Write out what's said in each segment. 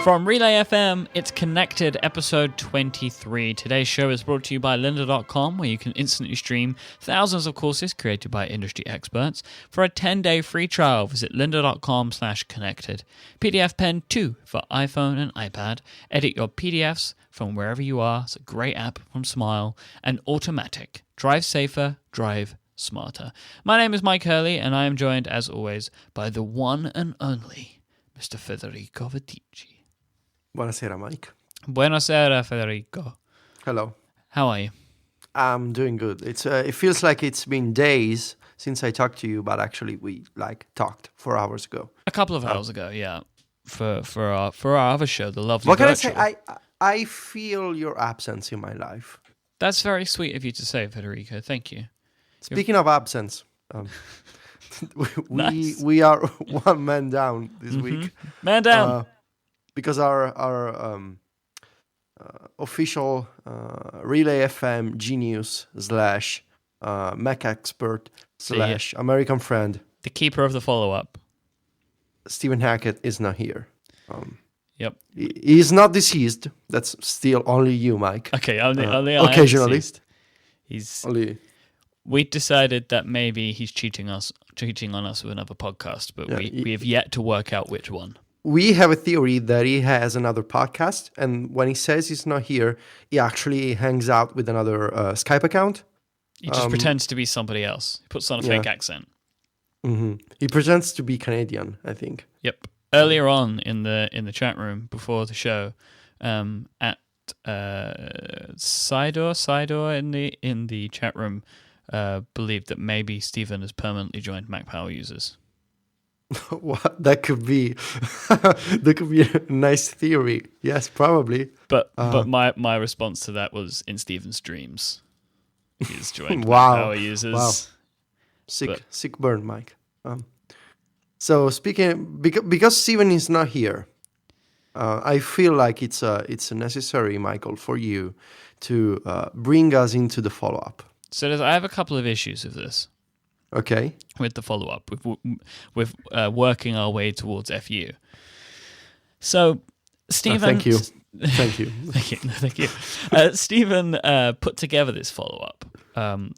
From Relay FM, it's Connected, episode 23. Today's show is brought to you by lynda.com, where you can instantly stream thousands of courses created by industry experts. For a 10-day free trial, visit lynda.com/connected. PDF Pen 2 for iPhone and iPad. Edit your PDFs from wherever you are. It's a great app from Smile. And Automatic. Drive safer, drive smarter. My name is Mike Hurley, and I am joined, as always, by the one and only Mr. Federico Viticci. Buonasera, Mike. Buonasera, Federico. Hello. How are you? I'm doing good. It feels like it's been days since I talked to you, but actually we talked 4 hours ago. A couple of hours ago, yeah. For our other show, the lovely What can Virtual. I say? I feel your absence in my life. That's very sweet of you to say, Federico. Thank you. Speaking of absence, Nice. we are one man down this week. Man down. Because our official Relay FM genius / Mac expert / American friend, The keeper of the follow-up. Stephen Hackett, is not here. Yep. He is not deceased. That's still only you, Mike. Okay, only occasionally. He's. We decided that maybe he's cheating on us with another podcast, but we have yet to work out which one. We have a theory that he has another podcast, and when he says he's not here, he actually hangs out with another Skype account. He just pretends to be somebody else. He puts on a fake accent. Mm-hmm. He pretends to be Canadian, I think. Yep. Earlier on in the chat room before the show, at Sidor in the chat room believed that maybe Stephen has permanently joined Mac Power Users. What? That could be a nice theory. Yes, probably. But my response to that was in Stephen's dreams. He's joined Wow. Mac Power Users. Wow. Sick burn, Mike. So speaking because Stephen is not here, I feel like it's necessary, Michael, for you to bring us into the follow-up. So I have a couple of issues with this. Okay. With the follow-up, with working our way towards FU. So, Stephen... Thank you. Thank you. Thank you. Stephen put together this follow-up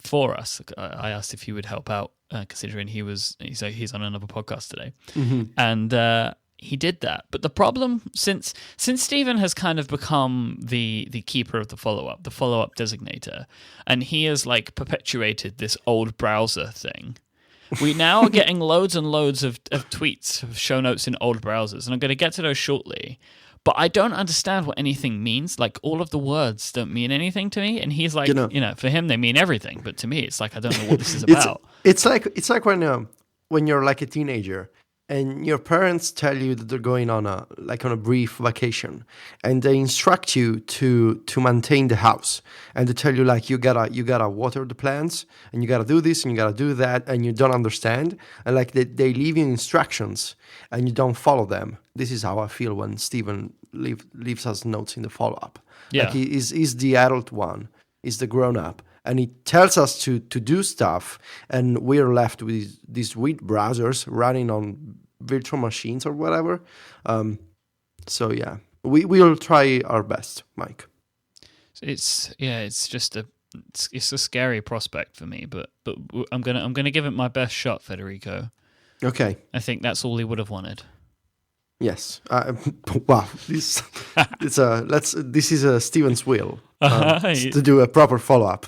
for us. I asked if he would help out, considering he's on another podcast today. Mm-hmm. And he did that. But the problem, since Stephen has kind of become the keeper of the follow-up designator, and he has perpetuated this old browser thing, we now are getting loads and loads of tweets, of show notes in old browsers, and I'm going to get to those shortly. But I don't understand what anything means. All of the words don't mean anything to me. And he's like, for him, they mean everything. But to me, it's like, I don't know what this is about. It's like when you're like a teenager and your parents tell you that they're going on a brief vacation, and they instruct you to maintain the house, and they tell you you gotta water the plants, and you gotta do this and you gotta do that, and you don't understand, and they leave you instructions and you don't follow them. This is how I feel when Stephen leaves us notes in the follow-up. Yeah. He's the adult one, he's the grown-up, and he tells us to do stuff, and we're left with these weird browsers running on virtual machines or whatever. So yeah, we will try our best, Mike. It's just a scary prospect for me, but I'm gonna give it my best shot, Federico. Okay. I think that's all he would have wanted. Yes. Wow. This is a Stephen's will to do a proper follow-up.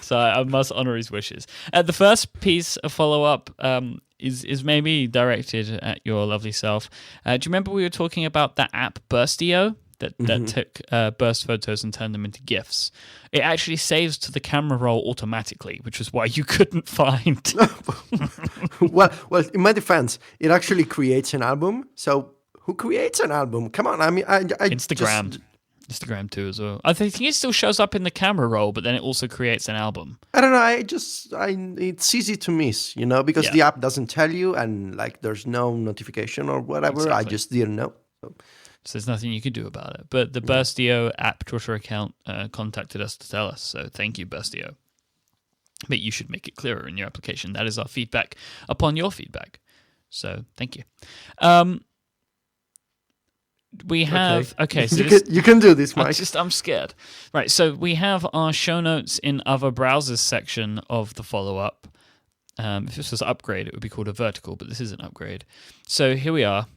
So I must honor his wishes. The first piece of follow-up is maybe directed at your lovely self. Do you remember we were talking about that app Burstio that took burst photos and turned them into GIFs? It actually saves to the camera roll automatically, which is why you couldn't find. well, in my defense, it actually creates an album. So who creates an album? Come on, I mean, I Instagram too as well. I think it still shows up in the camera roll, but then it also creates an album. I don't know. It's easy to miss, because the app doesn't tell you, and there's no notification or whatever. Exactly. I just didn't know. So there's nothing you could do about it. But the Burstio app Twitter account contacted us to tell us. So thank you, Burstio. But you should make it clearer in your application. That is our feedback upon your feedback. So thank you. we have okay. So you can do this, Mike. I'm scared. Right. So we have our show notes in other browsers section of the follow up. If this was upgrade, it would be called a vertical, but this is an upgrade. So here we are.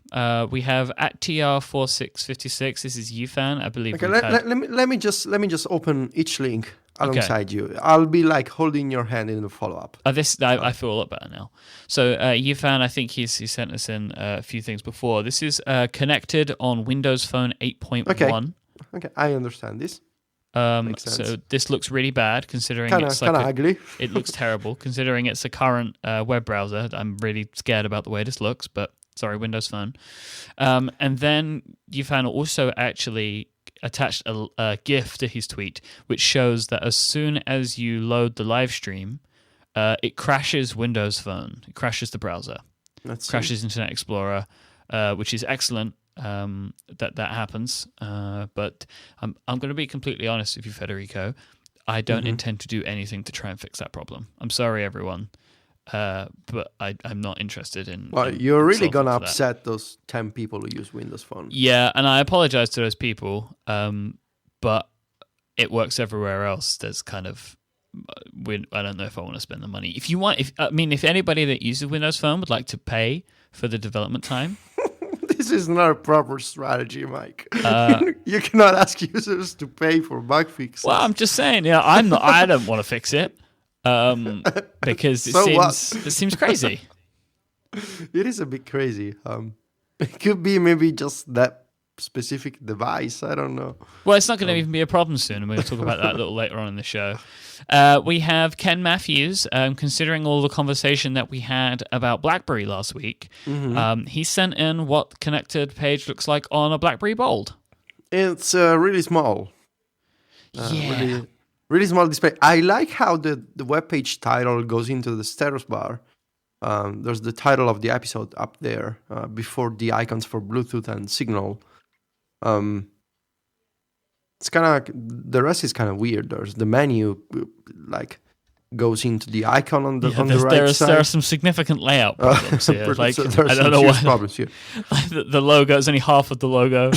We have at TR4656. This is Yifan, I believe. Okay, let me just open each link alongside you. I'll be like holding your hand in the follow up. I feel a lot better now. So Yifan, I think he sent us in a few things before. This is connected on Windows Phone 8.1. Okay, I understand this. So this looks really bad considering it's kind of ugly. It looks terrible considering it's a current web browser. I'm really scared about the way this looks, but sorry, Windows Phone. And then Yifan also actually attached a GIF to his tweet, which shows that as soon as you load the live stream, it crashes Windows Phone. It crashes the browser. Crashes Internet Explorer, which is excellent. That happens, but I'm going to be completely honest with you, Federico. I don't intend to do anything to try and fix that problem. I'm sorry, everyone, but I'm not interested in. Well, you're really going to upset those 10 people who use Windows Phone. Yeah, and I apologize to those people, but it works everywhere else. There's kind of. I don't know if I want to spend the money. If you want, if anybody that uses Windows Phone would like to pay for the development time. This is not a proper strategy, Mike. You cannot ask users to pay for bug fixes. Well, I'm just saying, I don't want to fix it because it seems crazy. It is a bit crazy. It could be maybe just that specific device. I don't know. Well, it's not going to even be a problem soon, and we'll talk about that a little later on in the show. We have Ken Matthews, considering all the conversation that we had about BlackBerry last week. He sent in what connected page looks like on a BlackBerry Bold. It's really small. Really small display. I like how the web page title goes into the status bar. There's the title of the episode up there before the icons for Bluetooth and Signal. It's kind of the rest is kind of weird. There's the menu like goes into the icon on the right side. There are some significant layout problems here. Like I don't know what problems here. The logo is only half of the logo.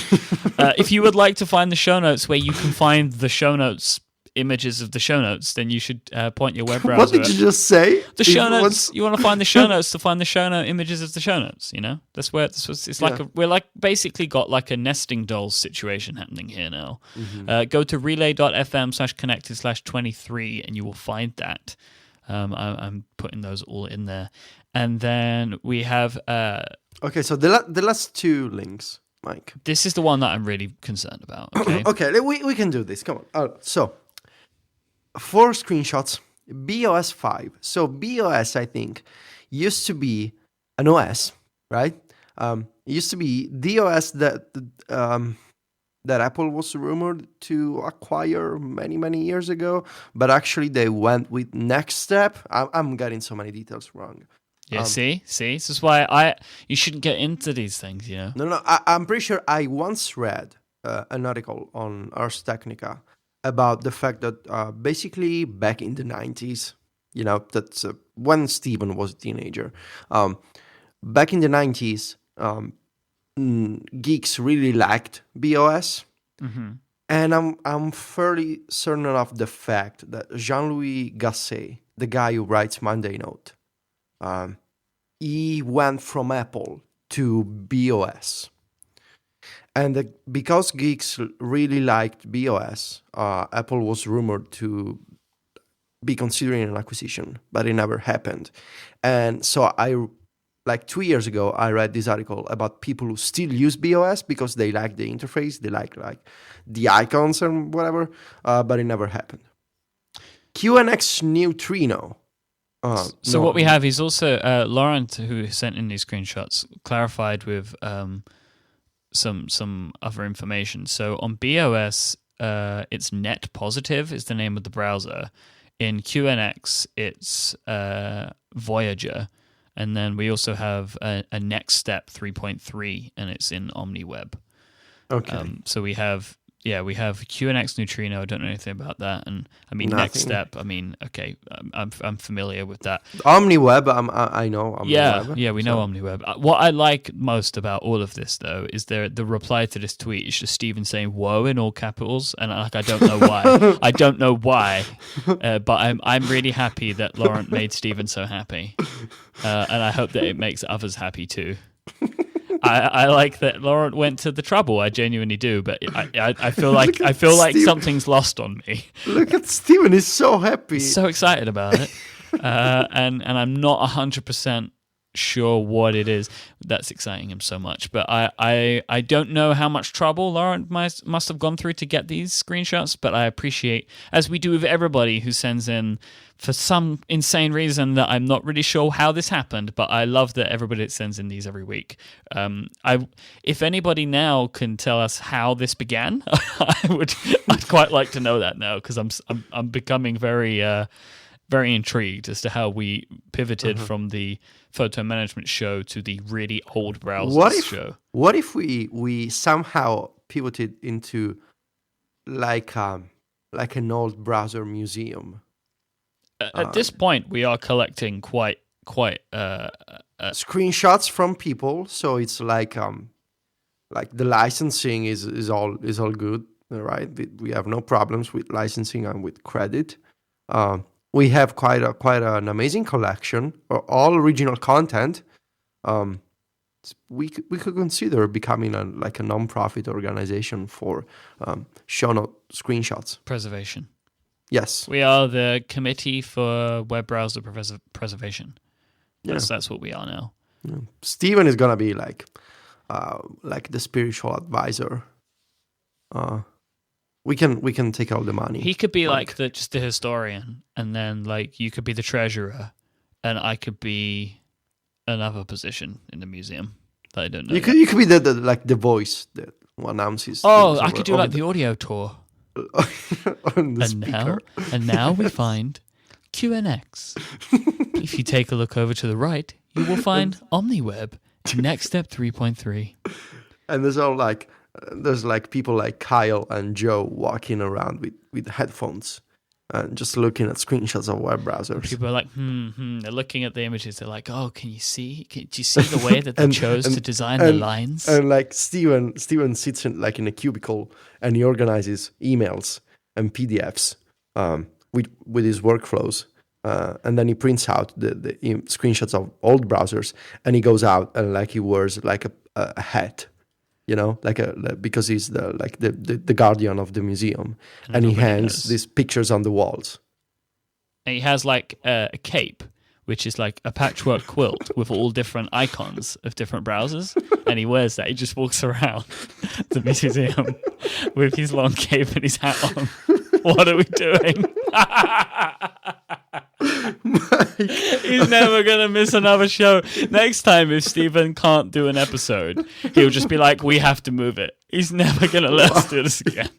If you would like to find the show notes where you can find the show notes images of the show notes, then you should point your web browser. What did you just say? The show notes. You want to find the show notes to find the show note images of the show notes. You know, that's where it's like. We're like basically got like a nesting dolls situation happening here now. Go to relay.fm/connected/23 and you will find that. I'm putting those all in there, and then we have. Okay, so the last two links, Mike. This is the one that I'm really concerned about. Okay. Okay, we can do this. Come on. So. 4 screenshots, BOS 5. So BOS, I think, used to be an OS, right? It used to be the OS that Apple was rumored to acquire many years ago, but actually they went with Next Step. I'm getting so many details wrong. Yeah, see, this is why you shouldn't get into these things, you know. No, I'm pretty sure I once read an article on Ars Technica about the fact that basically back in the 90s, you know, that's when Stephen was a teenager. Back in the 90s, geeks really liked BOS. And I'm fairly certain of the fact that Jean-Louis Gasset, the guy who writes Monday Note, he went from Apple to BOS. And because geeks really liked BOS, Apple was rumored to be considering an acquisition, but it never happened. And so like 2 years ago, I read this article about people who still use BOS because they like the interface, they like the icons and whatever, but it never happened. QNX Neutrino. So what we have is also Laurent, who sent in these screenshots, clarified with some other information. So on BOS, it's Net Positive is the name of the browser. In QNX, it's Voyager. And then we also have a Next Step 3.3, and it's in OmniWeb. Okay. So we have Yeah, we have QNX Neutrino. I don't know anything about that. And I mean, Nothing. Next Step. I mean, okay, I'm familiar with that. OmniWeb, I know OmniWeb. Yeah, we know OmniWeb. What I like most about all of this, though, is the reply to this tweet is just Steven saying "whoa" in all capitals, and I don't know why. I don't know why, but I'm really happy that Laurent made Steven so happy, and I hope that it makes others happy too. I like that Laurent went to the trouble. I genuinely do, but I feel like Steve. something's lost on me. Look at Steven, he's so happy. So excited about it, and I'm not 100% sure what it is that's exciting him so much. But I don't know how much trouble Laurent must have gone through to get these screenshots. But I appreciate, as we do with everybody who sends in for some insane reason that I'm not really sure how this happened, but I love that everybody that sends in these every week. If anybody now can tell us how this began, I'd quite like to know that now, because I'm becoming very very intrigued as to how we pivoted from the photo management show to the really old browsers show. What if we somehow pivoted into like an old browser museum? At this point, we are collecting quite screenshots from people, so it's like the licensing is all good, right? We have no problems with licensing and with credit. We have quite an amazing collection, all original content. We could consider becoming a non-profit organization for show note screenshots preservation. Yes, we are the Committee for Web Browser Preservation. Yes, that's what we are now. Yeah. Steven is gonna be like the spiritual advisor. We can take all the money. He could be just the historian, and then you could be the treasurer, and I could be another position in the museum that I don't know. You could be the voice that announces. Oh, I could do the audio tour. On the speaker. Now we find QNX. If you take a look over to the right, you will find OmniWeb, Next Step 3.3. And there's people like Kyle and Joe walking around with headphones and just looking at screenshots of web browsers. People are like, They're looking at the images. They're like, oh, can you see? Do you see the way that they chose to design the lines? And Steven sits in a cubicle and he organizes emails and PDFs with his workflows. And then he prints out the screenshots of old browsers, and he goes out and he wears a hat. Because he's the guardian of the museum, and he hangs these pictures on the walls. And he has a cape, which is like a patchwork quilt with all different icons of different browsers, and he wears that. He just walks around the museum with his long cape and his hat on. What are we doing? He's never going to miss another show. Next time, if Steven can't do an episode, he'll just be like, we have to move it. He's never going to let us do this again.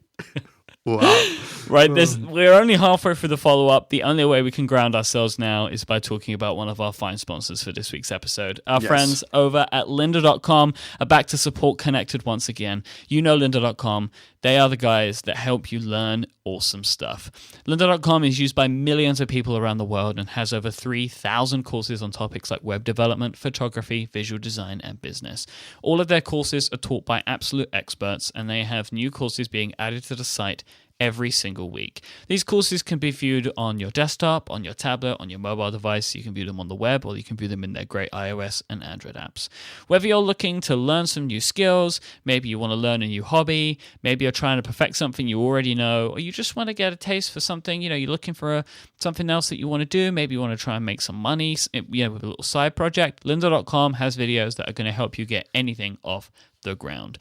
Wow. Right, we're only halfway through the follow-up. The only way we can ground ourselves now is by talking about one of our fine sponsors for this week's episode. Our friends over at lynda.com are back to support Connected once again. You know lynda.com. They are the guys that help you learn awesome stuff. Lynda.com is used by millions of people around the world and has over 3,000 courses on topics like web development, photography, visual design, and business. All of their courses are taught by absolute experts, and they have new courses being added to the site every single week. These courses can be viewed on your desktop, on your tablet, on your mobile device. You can view them on the web, or you can view them in their great iOS and Android apps. Whether you're looking to learn some new skills, maybe you want to learn a new hobby, maybe you're trying to perfect something you already know, or you just want to get a taste for something, you're looking for something else that you want to do, maybe you want to try and make some money, with a little side project, lynda.com has videos that are going to help you get anything off the ground.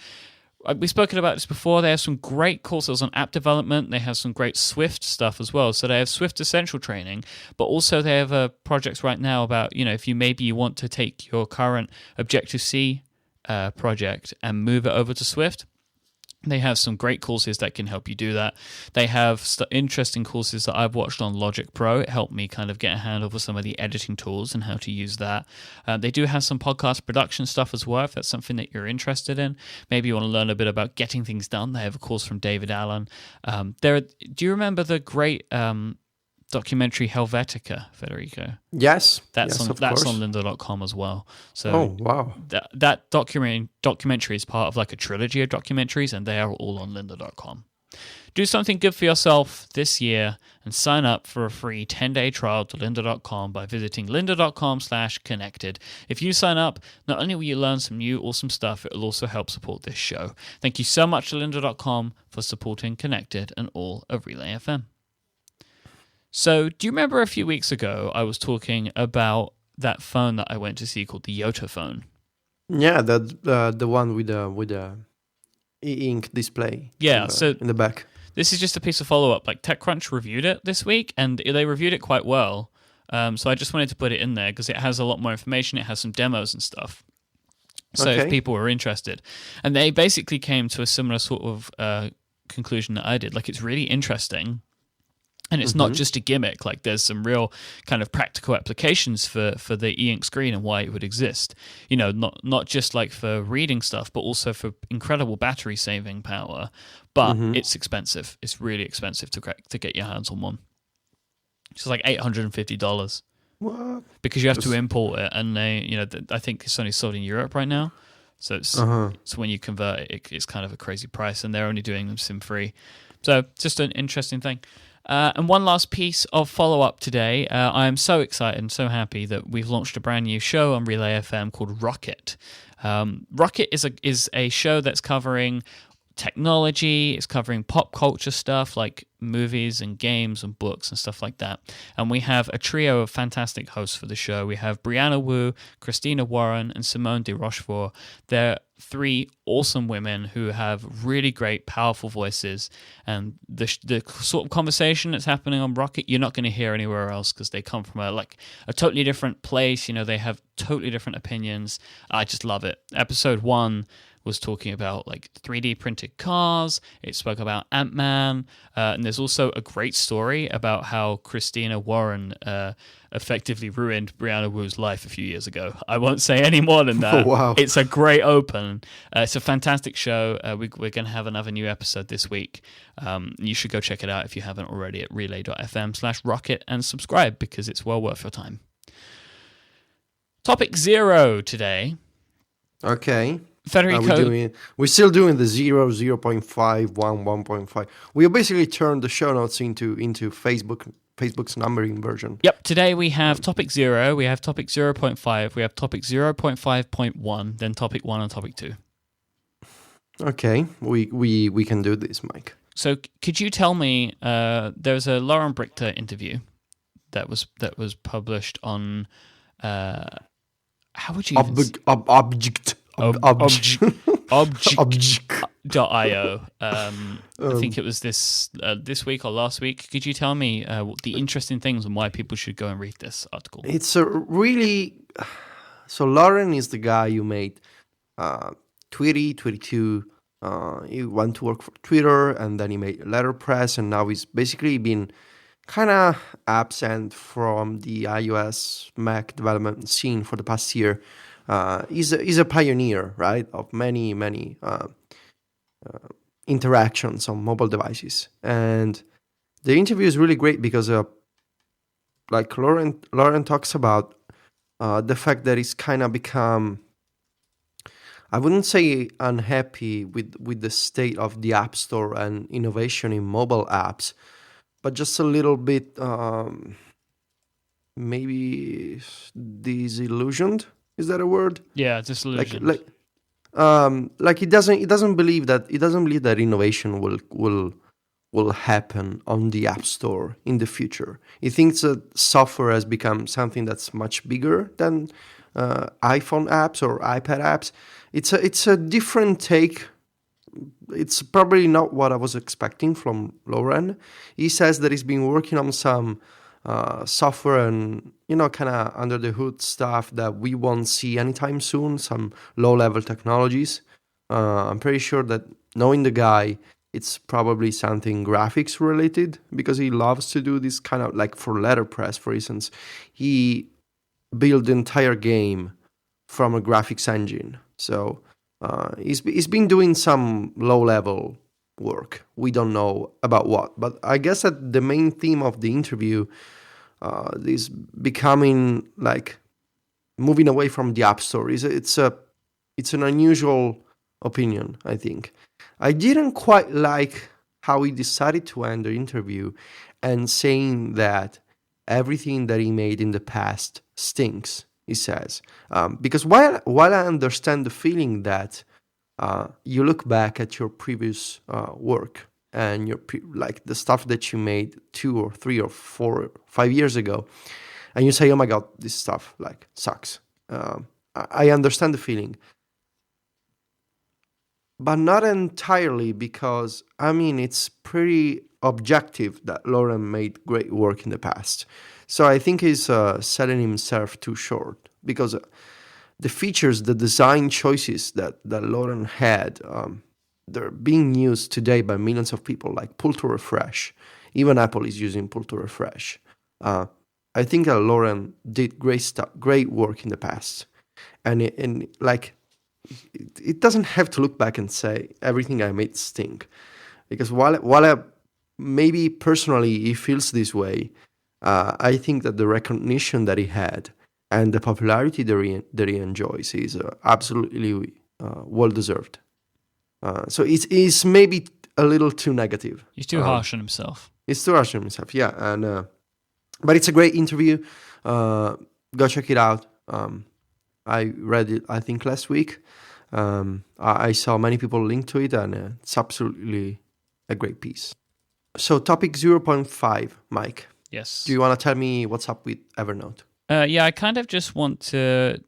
We've spoken about this before. They have some great courses on app development. They have some great Swift stuff as well. So they have Swift Essential training, but also they have projects right now about, if you want to take your current Objective-C project and move it over to Swift. They have some great courses that can help you do that. They have interesting courses that I've watched on Logic Pro. It helped me kind of get a handle for some of the editing tools and how to use that. They do have some podcast production stuff as well, if that's something that you're interested in. Maybe you want to learn a bit about getting things done. They have a course from David Allen. Do you remember the great documentary Helvetica, Federico? Yes. That's yes, on course. lynda.com as well. So oh, wow. that documentary is part of like a trilogy of documentaries, and they are all on lynda.com. Do something good for yourself this year and sign up for a free 10-day trial to lynda.com by visiting lynda.com/connected. If you sign up, not only will you learn some new awesome stuff, it will also help support this show. Thank you so much to lynda.com for supporting Connected and all of Relay FM. So, do you remember a few weeks ago I was talking about that phone that I went to see called the Yota phone? Yeah, the one with the e-ink display. Yeah, in the back. This is just a piece of follow-up. Like TechCrunch reviewed it this week, and they reviewed it quite well. So I just wanted to put it in there because it has a lot more information. It has some demos and stuff. So if people were interested. And they basically came to a similar sort of conclusion that I did. Like, it's really interesting. And it's not just a gimmick. Like, there's some real kind of practical applications for the e-ink screen and why it would exist. You know, not just like for reading stuff, but also for incredible battery saving power. But it's expensive. It's really expensive to get your hands on one. It's like $850. What? Because you have to import it, and I think it's only sold in Europe right now. So it's so when you convert it, it's kind of a crazy price, and they're only doing them SIM free. So just an interesting thing. And one last piece of follow-up today. I am so excited and so happy that we've launched a brand new show on Relay FM called Rocket. Rocket is a show that's covering technology, it's covering pop culture stuff like movies and games and books and stuff like that. And we have a trio of fantastic hosts for the show. We have Brianna Wu, Christina Warren, and Simone de Rochefort. They're three awesome women who have really great, powerful voices. And the sort of conversation that's happening on Rocket, you're not going to hear anywhere else because they come from a totally different place. You know, they have totally different opinions. I just love it. Episode 1 was talking about like 3D printed cars. It spoke about Ant-Man. And there's also a great story about how Christina Warren effectively ruined Brianna Wu's life a few years ago. I won't say any more than that. Oh, wow. It's a great open. It's a fantastic show. We're going to have another new episode this week. You should go check it out if you haven't already at relay.fm/rocket and subscribe because it's well worth your time. Topic 0 today. Okay. Federico. We're still doing the 0, 0.5, 1, 1.5. We basically turned the show notes into Facebook's numbering version. Yep. Today we have topic 0, we have topic 0.5, we have topic 0.5.1, then topic 1 and topic 2. Okay, we can do this, Mike. So could you tell me? There's a Lauren Brichter interview that was published on. How would you object.io. I think it was this week or last week. Could you tell me the interesting things and why people should go and read this article? It's a really... So Lauren is the guy who made Tweety2. He went to work for Twitter, and then he made Letterpress, and now he's basically been kind of absent from the iOS Mac development scene for the past year. He's a pioneer, right, of many interactions on mobile devices, and the interview is really great because, like Lauren talks about the fact that he's kind of become, I wouldn't say unhappy with the state of the App Store and innovation in mobile apps, but just a little bit maybe disillusioned. Is that a word? Yeah, disillusioned. Like he doesn't believe that innovation will happen on the App Store in the future. He thinks that software has become something that's much bigger than iPhone apps or iPad apps. It's a different take. It's probably not what I was expecting from Lauren. He says that he's been working on some software and, kind of under the hood stuff that we won't see anytime soon, some low-level technologies. I'm pretty sure that knowing the guy, it's probably something graphics related because he loves to do this kind of like for letterpress, for instance. He built the entire game from a graphics engine. So he's been doing some low level work. We don't know about what, but I guess that the main theme of the interview is becoming like moving away from the App Store. It's an unusual opinion, I think. I didn't quite like how he decided to end the interview and saying that everything that he made in the past stinks, he says. Because while I understand the feeling that you look back at your previous work and like the stuff that you made 2 or 3 or 4 or 5 years ago, and you say, "Oh my God, this stuff like sucks." I understand the feeling, but not entirely, because I mean it's pretty objective that Lauren made great work in the past. So I think he's selling himself too short, because the features, the design choices that Lauren had, they're being used today by millions of people, like pull to refresh. Even Apple is using pull to refresh. I think that Lauren did great work in the past, and it doesn't have to look back and say everything I made stink, because while I, maybe personally he feels this way, I think that the recognition that he had and the popularity that he enjoys is absolutely well deserved. So it's maybe a little too negative. He's too harsh on himself. It's too harsh on himself, yeah. And but it's a great interview. Go check it out. I read it, I think, last week. I saw many people link to it, and it's absolutely a great piece. So topic 0.5, Mike. Yes. Do you want to tell me what's up with Evernote? Yeah, I kind of just want to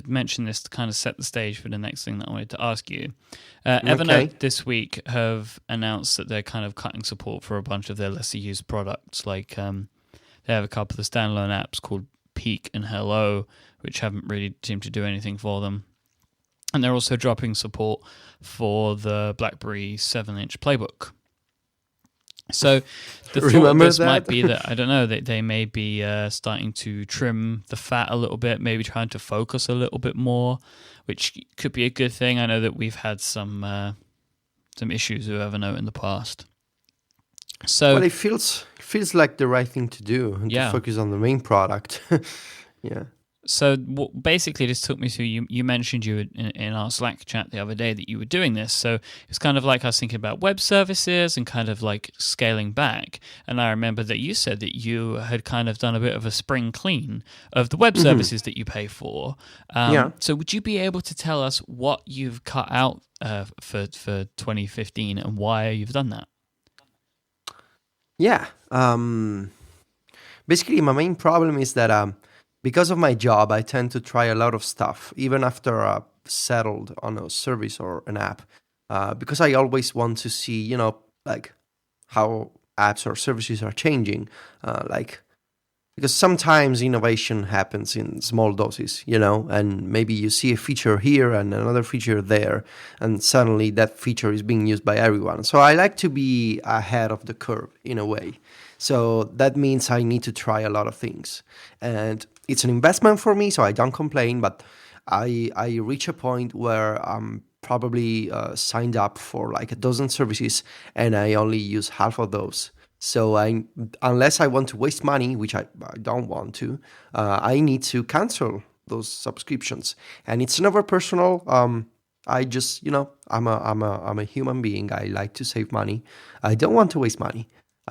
mention this to kind of set the stage for the next thing that I wanted to ask you. Evernote this week have announced that they're kind of cutting support for a bunch of their lesser used products. Like they have a couple of standalone apps called Peak and Hello, which haven't really seemed to do anything for them. And they're also dropping support for the BlackBerry 7-inch Playbook. So the thought of this might be that, I don't know, that they may be starting to trim the fat a little bit, maybe trying to focus a little bit more, which could be a good thing. I know that we've had some issues with Evernote in the past. So, well, it feels like the right thing to do, and to focus on the main product. Yeah. So basically, this took me to, you mentioned you in our Slack chat the other day that you were doing this. So it's kind of like I was thinking about web services and kind of like scaling back. And I remember that you said that you had kind of done a bit of a spring clean of the web services that you pay for. So would you be able to tell us what you've cut out for 2015 and why you've done that? Yeah. Basically, my main problem is that because of my job, I tend to try a lot of stuff, even after I've settled on a service or an app, because I always want to see, like how apps or services are changing. Because sometimes innovation happens in small doses, and maybe you see a feature here and another feature there, and suddenly that feature is being used by everyone. So I like to be ahead of the curve in a way. So that means I need to try a lot of things. And it's an investment for me, so I don't complain, but I reach a point where I'm probably signed up for like a dozen services, and I only use half of those. So unless I want to waste money, which I don't want to, I need to cancel those subscriptions. And it's never personal. I just, I'm a human being. I like to save money. I don't want to waste money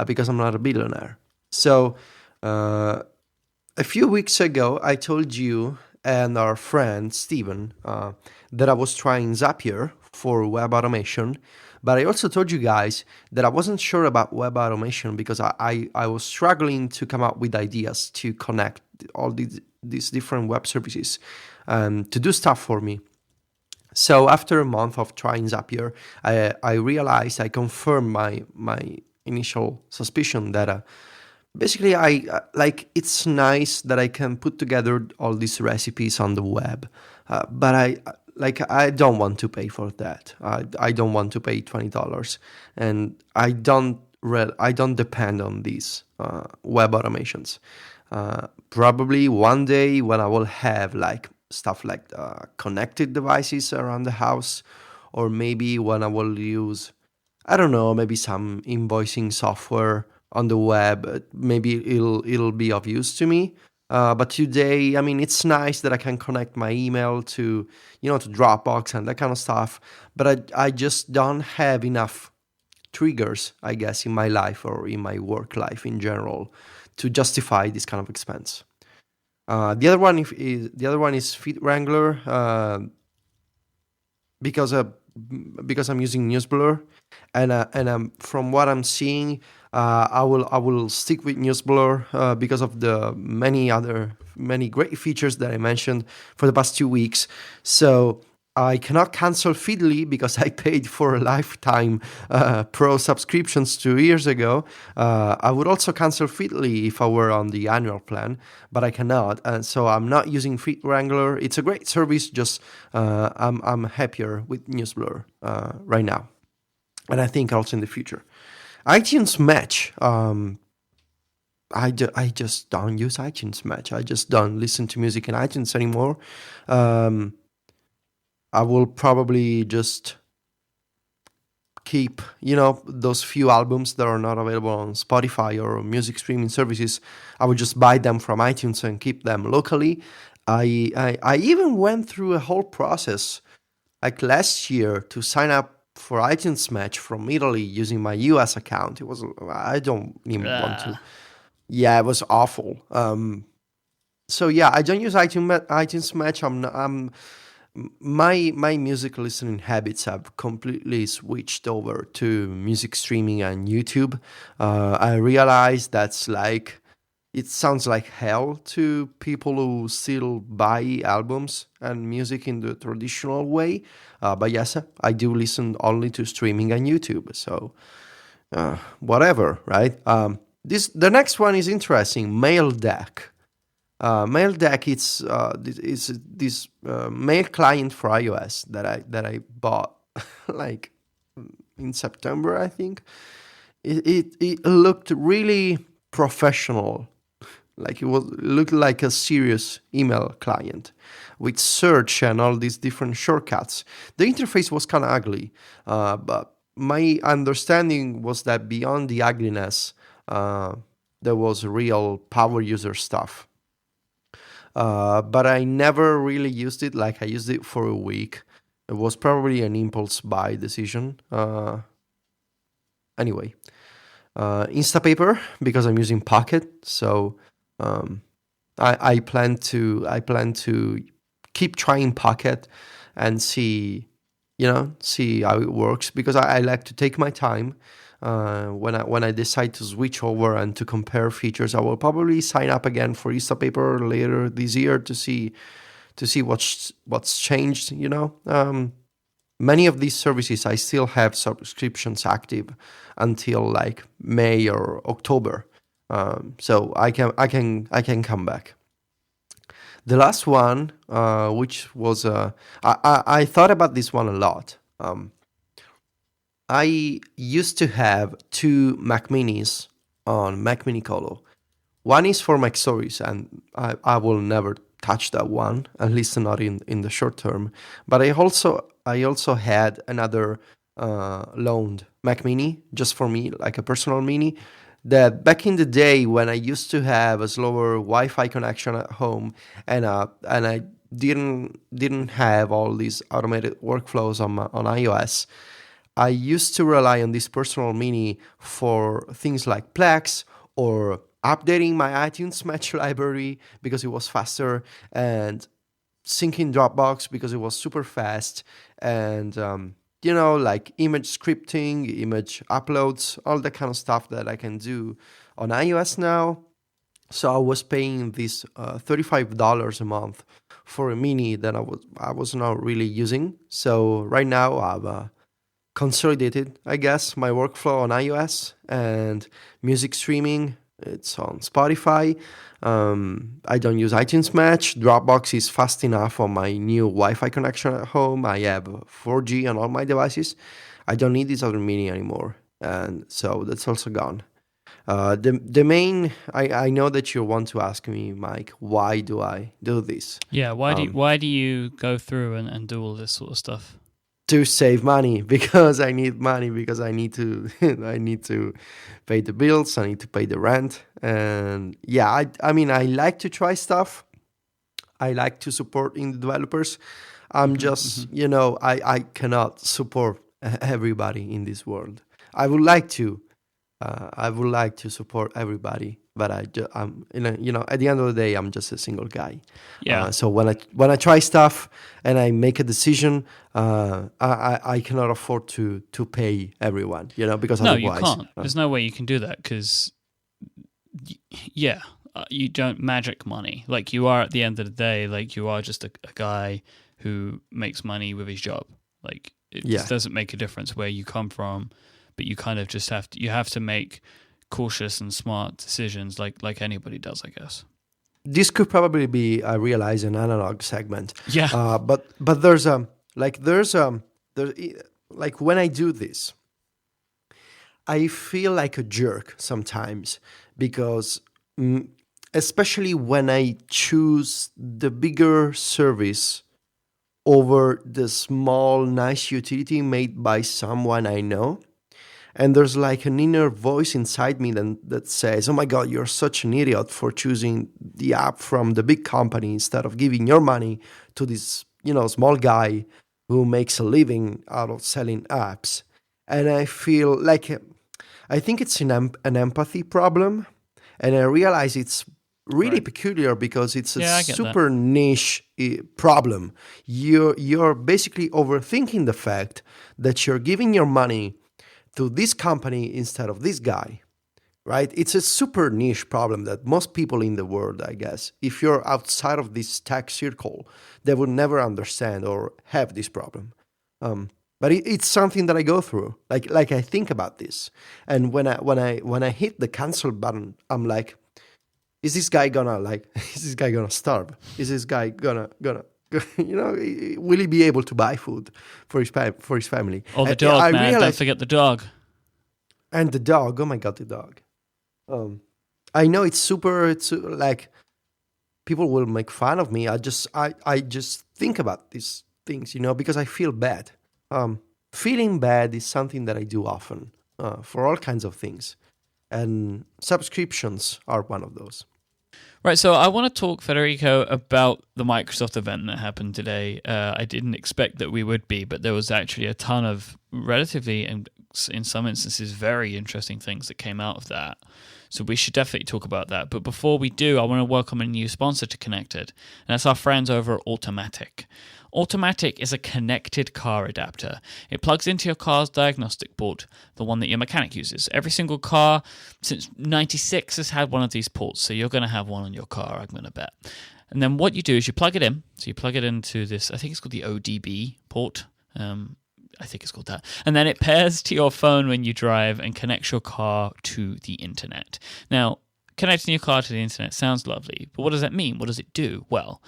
because I'm not a billionaire. So a few weeks ago, I told you and our friend Steven that I was trying Zapier for web automation. But I also told you guys that I wasn't sure about web automation because I was struggling to come up with ideas to connect all these different web services to do stuff for me. So after a month of trying Zapier, I realized, I confirmed my initial suspicion that basically it's nice that I can put together all these recipes on the web. But like I don't want to pay for that. I don't want to pay $20, and I don't depend on these web automations. Probably one day when I will have like stuff like connected devices around the house, or maybe when I will use, I don't know, maybe some invoicing software on the web. Maybe it'll be of use to me. But today, I mean, it's nice that I can connect my email to, to Dropbox and that kind of stuff. But I just don't have enough triggers, I guess, in my life or in my work life in general to justify this kind of expense. The other one is Feed Wrangler, because because I'm using NewsBlur, and from what I'm seeing, I will stick with NewsBlur because of the many great features that I mentioned for the past 2 weeks. So I cannot cancel Feedly because I paid for a lifetime pro subscriptions 2 years ago. I would also cancel Feedly if I were on the annual plan, but I cannot, and so I'm not using Feed Wrangler. It's a great service, just I'm happier with NewsBlur right now, and I think also in the future. iTunes Match. I just don't use iTunes Match. I just don't listen to music in iTunes anymore. I will probably just keep, those few albums that are not available on Spotify or music streaming services. I would just buy them from iTunes and keep them locally. I even went through a whole process like last year to sign up for iTunes Match from Italy using my US account. I don't even want to. Yeah, it was awful. So yeah, I don't use iTunes Match. My music listening habits have completely switched over to music streaming and YouTube. I realize it sounds like hell to people who still buy albums and music in the traditional way. But yes, I do listen only to streaming and YouTube. So whatever, right? The next one is interesting. Mail Deck. Mail Deck is this mail client for iOS that I bought like in September, I think. It looked really professional, like it looked like a serious email client with search and all these different shortcuts. The interface was kind of ugly, but my understanding was that beyond the ugliness, there was real power user stuff. But I never really used it. Like I used it for a week. It was probably an impulse buy decision. Anyway, Instapaper, because I'm using Pocket, so I plan to keep trying Pocket and see how it works, because I like to take my time. When I decide to switch over and to compare features, I will probably sign up again for Instapaper later this year to see what's changed. Many of these services I still have subscriptions active until like May or October, so I can come back. The last one, which was I thought about this one a lot. I used to have two Mac Minis on Mac Mini Colo. One is for Mac Stories, and I will never touch that one, at least not in the short term. But I also had another loaned Mac Mini just for me, like a personal mini. That back in the day when I used to have a slower Wi-Fi connection at home, and I didn't have all these automated workflows on iOS. I used to rely on this personal mini for things like Plex or updating my iTunes Match library because it was faster, and syncing Dropbox because it was super fast, and like image scripting, image uploads, all that kind of stuff that I can do on iOS now. So I was paying this $35 a month for a mini that I was not really using. So right now I've consolidated, I guess, my workflow on iOS and music streaming It's on Spotify. I don't use iTunes Match. Dropbox is fast enough on my new Wi-Fi connection at home. I have 4G on all my devices. I don't need this other media anymore, and so that's also gone. The main I know that you want to ask me, Mike, why do I do this? Yeah, why do you go through and do all this sort of stuff? To save money, because I need money, because I need to I need to pay the bills, I need to pay the rent, and yeah, I mean I like to try stuff. I like to support indie developers. I'm just I cannot support everybody in this world. I would like to. I would like to support everybody, but I'm at the end of the day, I'm just a single guy. Yeah. So when I try stuff and I make a decision, I cannot afford to pay everyone, because No, otherwise, you can't. There's no way you can do that because, yeah, you don't magic money. Like you are at the end of the day, like you are just a guy who makes money with his job. Like it just doesn't make a difference where you come from. But you kind of just have to make cautious and smart decisions like anybody does, I guess. This could probably be, I realize, an analog segment. Yeah. But there's when I do this, I feel like a jerk sometimes because, especially when I choose the bigger service over the small, nice utility made by someone I know. And there's like an inner voice inside me that says, oh my God, you're such an idiot for choosing the app from the big company instead of giving your money to this, small guy who makes a living out of selling apps. And I feel like, I think it's an empathy problem. And I realize it's really peculiar because it's a super niche problem. You're basically overthinking the fact that you're giving your money to this company instead of this guy, right? It's a super niche problem that most people in the world, I guess, if you're outside of this tech circle, they would never understand or have this problem. But it's something that I go through. Like I think about this, and when I hit the cancel button, I'm like, is this guy gonna starve? Is this guy gonna will he be able to buy food for his family? Oh, the dog, man! Don't forget the dog. And the dog. Oh my God, the dog. I know it's super. It's like people will make fun of me. I just think about these things, because I feel bad. Feeling bad is something that I do often for all kinds of things, and subscriptions are one of those. Right, so I want to talk, Federico, about the Microsoft event that happened today. I didn't expect that we would be, but there was actually a ton of relatively, and in some instances, very interesting things that came out of that. So we should definitely talk about that. But before we do, I want to welcome a new sponsor to Connected, and that's our friends over at Automatic. Automatic is a connected car adapter. It plugs into your car's diagnostic port, the one that your mechanic uses. Every single car since 96 has had one of these ports, so you're going to have one on your car, I'm going to bet. And then what you do is you plug it in. So you plug it into this, I think it's called the ODB port. I think it's called that. And then it pairs to your phone when you drive and connects your car to the internet. Now, connecting your car to the internet sounds lovely, but what does that mean? What does it do? Well,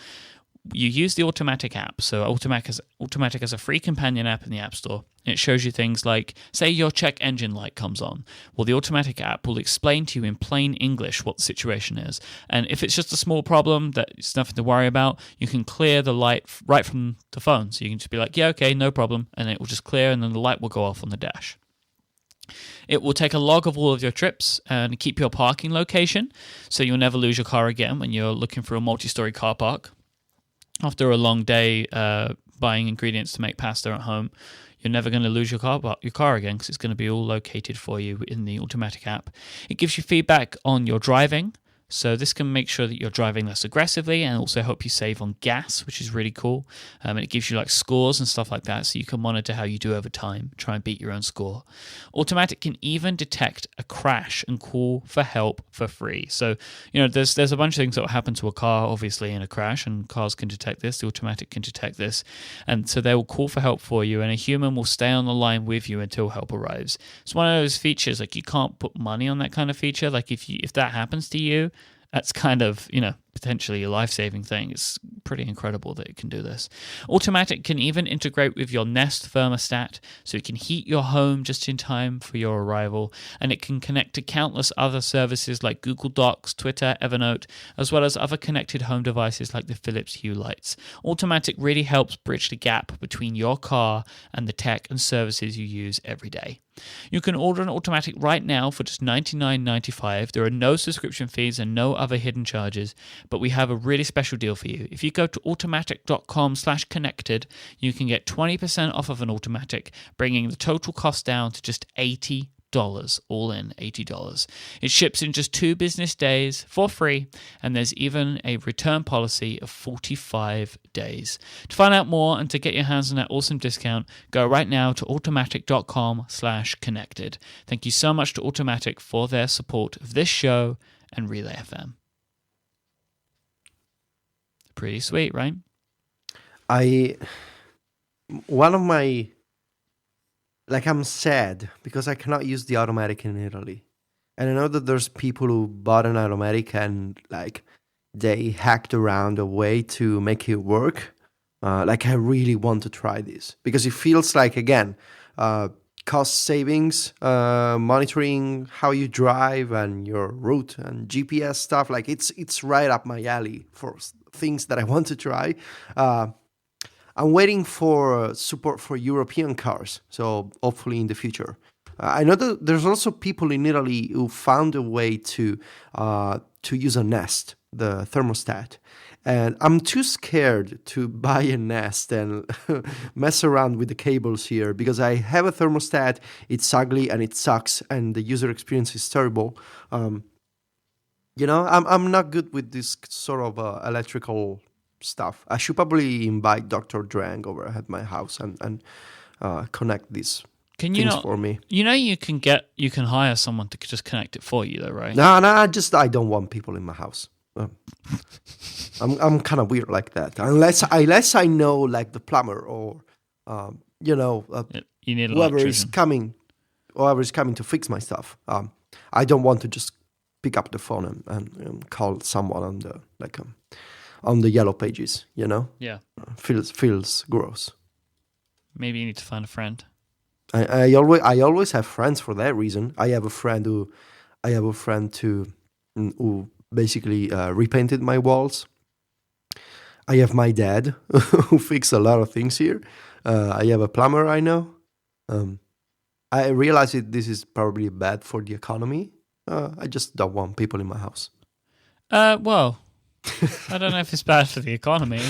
you use the Automatic app. So Automatic has a free companion app in the App Store. And it shows you things like, say your check engine light comes on. Well, the Automatic app will explain to you in plain English what the situation is. And if it's just a small problem that it's nothing to worry about, you can clear the light right from the phone. So you can just be like, yeah, okay, no problem. And it will just clear and then the light will go off on the dash. It will take a log of all of your trips and keep your parking location. So you'll never lose your car again when you're looking for a multi-story car park. After a long day buying ingredients to make pasta at home, you're never going to lose your car again because it's going to be all located for you in the Automatic app. It gives you feedback on your driving, So this can make sure that you're driving less aggressively and also help you save on gas, which is really cool. And it gives you like scores and stuff like that, so you can monitor how you do over time, try and beat your own score. Automatic can even detect a crash and call for help for free. So, there's a bunch of things that will happen to a car, obviously, in a crash, and cars can detect this. The Automatic can detect this. And so they will call for help for you, and a human will stay on the line with you until help arrives. It's one of those features, like you can't put money on that kind of feature. Like if that happens to you, that's kind of, potentially a life-saving thing. It's pretty incredible that it can do this. Automatic can even integrate with your Nest thermostat, so it can heat your home just in time for your arrival, and it can connect to countless other services like Google Docs, Twitter, Evernote, as well as other connected home devices like the Philips Hue lights. Automatic really helps bridge the gap between your car and the tech and services you use every day. You can order an Automatic right now for just $99.95. There are no subscription fees and no other hidden charges, but we have a really special deal for you. If you go to automatic.com/connected, you can get 20% off of an Automatic, bringing the total cost down to just $80. All in $80. It ships in just 2 business days for free, and there's even a return policy of 45 days. To find out more and to get your hands on that awesome discount, go right now to automatic.com/connected. Thank you so much to Automatic for their support of this show and Relay FM. Pretty sweet, right? I'm sad because I cannot use the Automatic in Italy. And I know that there's people who bought an Automatic and they hacked around a way to make it work. I really want to try this because it feels like, again, cost savings, monitoring how you drive and your route and GPS stuff. It's right up my alley for things that I want to try. I'm waiting for support for European cars, so hopefully in the future. I know that there's also people in Italy who found a way to use a Nest, the thermostat. And I'm too scared to buy a Nest and mess around with the cables here because I have a thermostat, it's ugly and it sucks and the user experience is terrible. I'm not good with this sort of electrical stuff. I should probably invite Dr. Drang over at my house and connect these things for me. You can hire someone to just connect it for you, though, right? No, I don't want people in my house. I'm kind of weird like that. Unless I know the plumber or you need whoever is coming to fix my stuff. I don't want to just pick up the phone and call someone on the yellow pages, Yeah. Feels gross. Maybe you need to find a friend. I always have friends for that reason. I have a friend who basically repainted my walls. I have my dad who fixed a lot of things here. I have a plumber I know. I realize this is probably bad for the economy. I just don't want people in my house. Well, I don't know if it's bad for the economy.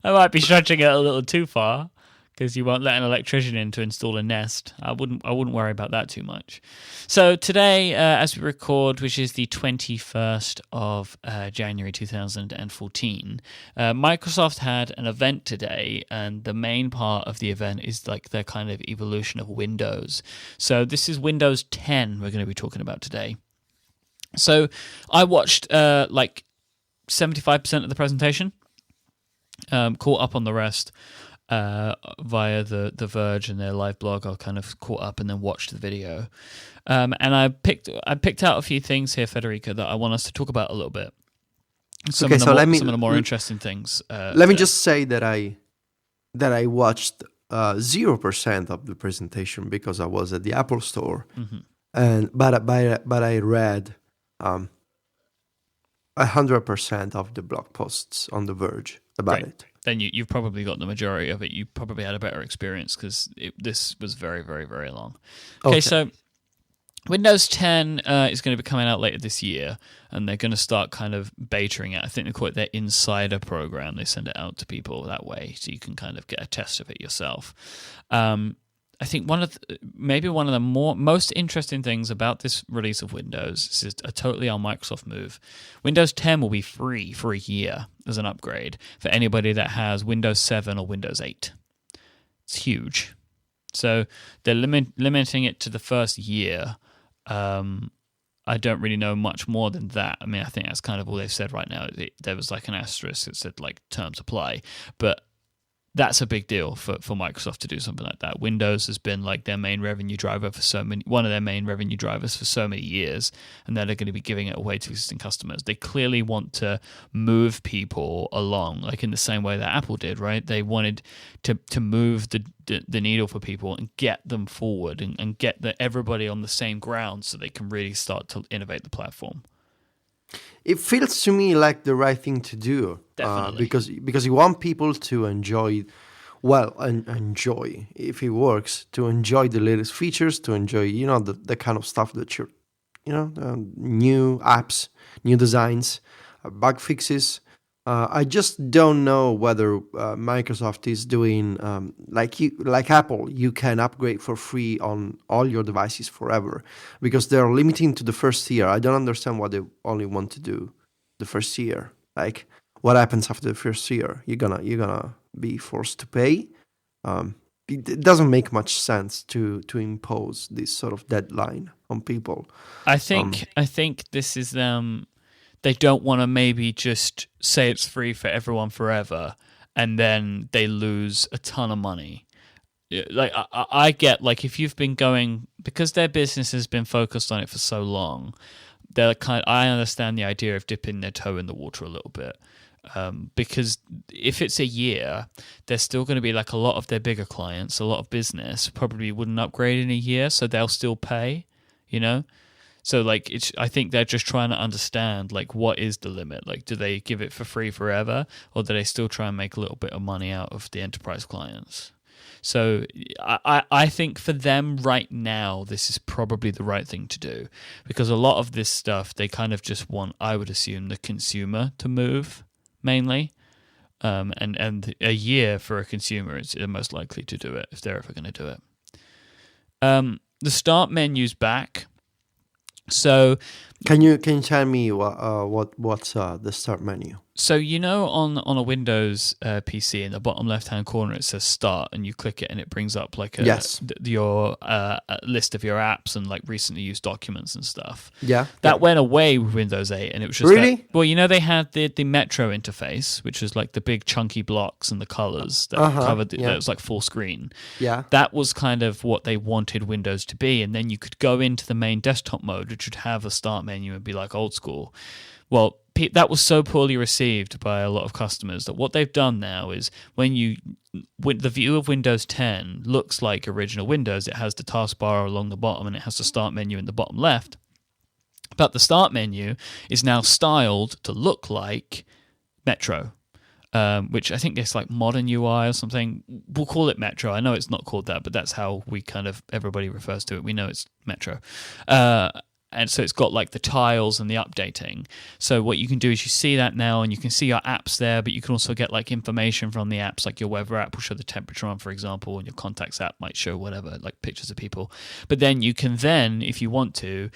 I might be stretching it a little too far because you won't let an electrician in to install a Nest. I wouldn't worry about that too much. So today, as we record, which is the 21st of January 2014, Microsoft had an event today, and the main part of the event is their kind of evolution of Windows. So this is Windows 10 we're going to be talking about today. So I watched 75% of the presentation, caught up on the rest via the Verge and their live blog. I kind of caught up and then watched the video, and I picked out a few things here, Federico, that I want us to talk about a little bit. Some of the more interesting things. Let me just say that I watched 0% of the presentation because I was at the Apple Store, but I read 100% of the blog posts on The Verge about it. Then you've probably got the majority of it. You probably had a better experience because this was very, very, very long. Okay, so Windows 10 is going to be coming out later this year, and they're going to start kind of betaing it. I think they call it their insider program. They send it out to people that way, so you can kind of get a test of it yourself. I think maybe one of the most interesting things about this release of Windows, this is a totally on Microsoft move. Windows 10 will be free for a year as an upgrade for anybody that has Windows 7 or Windows 8. It's huge. So they're limiting it to the first year. I don't really know much more than that. I mean, I think that's kind of all they've said right now. There was like an asterisk that said like terms apply, but that's a big deal for Microsoft to do something like that. Windows has been like their main revenue driver one of their main revenue drivers for so many years, and then they're going to be giving it away to existing customers. They clearly want to move people along, like in the same way that Apple did, right? They wanted to move the needle for people and get them forward and get everybody on the same ground so they can really start to innovate the platform. It feels to me like the right thing to do, because you want people to enjoy, if it works, to enjoy the latest features, to enjoy the kind of stuff that you're, new apps, new designs, bug fixes. I just don't know whether Microsoft is doing like Apple. You can upgrade for free on all your devices forever, because they're limiting to the first year. I don't understand why they only want to do the first year. Like, what happens after the first year? You're gonna be forced to pay. It doesn't make much sense to impose this sort of deadline on people. I think this is them. They don't want to maybe just say it's free for everyone forever, and then they lose a ton of money. Like I get, like, if you've been going, because their business has been focused on it for so long, I understand the idea of dipping their toe in the water a little bit. Because if it's a year, there's still going to be like a lot of their bigger clients, a lot of business probably wouldn't upgrade in a year, so they'll still pay, So like I think they're just trying to understand, like, what is the limit? Like, do they give it for free forever, or do they still try and make a little bit of money out of the enterprise clients? So I think for them right now, this is probably the right thing to do, because a lot of this stuff they kind of just want, I would assume, the consumer to move mainly. And a year for a consumer is most likely to do it if they're ever going to do it. The start menu's back. So, can you tell me what's the start menu? So on a Windows PC in the bottom left hand corner it says Start, and you click it and it brings up like your list of your apps and like recently used documents and stuff. Yeah, that went away with Windows 8, and it was just really they had the Metro interface, which was like the big chunky blocks and the colors that covered that was like full screen. Yeah, that was kind of what they wanted Windows to be, and then you could go into the main desktop mode, which would have a start menu and be like old school. Well, that was so poorly received by a lot of customers that what they've done now is when the view of Windows 10 looks like original Windows. It has the taskbar along the bottom and it has the start menu in the bottom left. But the start menu is now styled to look like Metro, which I think is like Modern UI or something. We'll call it Metro. I know it's not called that, but that's how everybody refers to it. We know it's Metro. And so it's got like the tiles and the updating. So what you can do is you see that now, and you can see your apps there, but you can also get like information from the apps, like your weather app will show the temperature on, for example, and your contacts app might show whatever, like pictures of people. But then you can if you want to,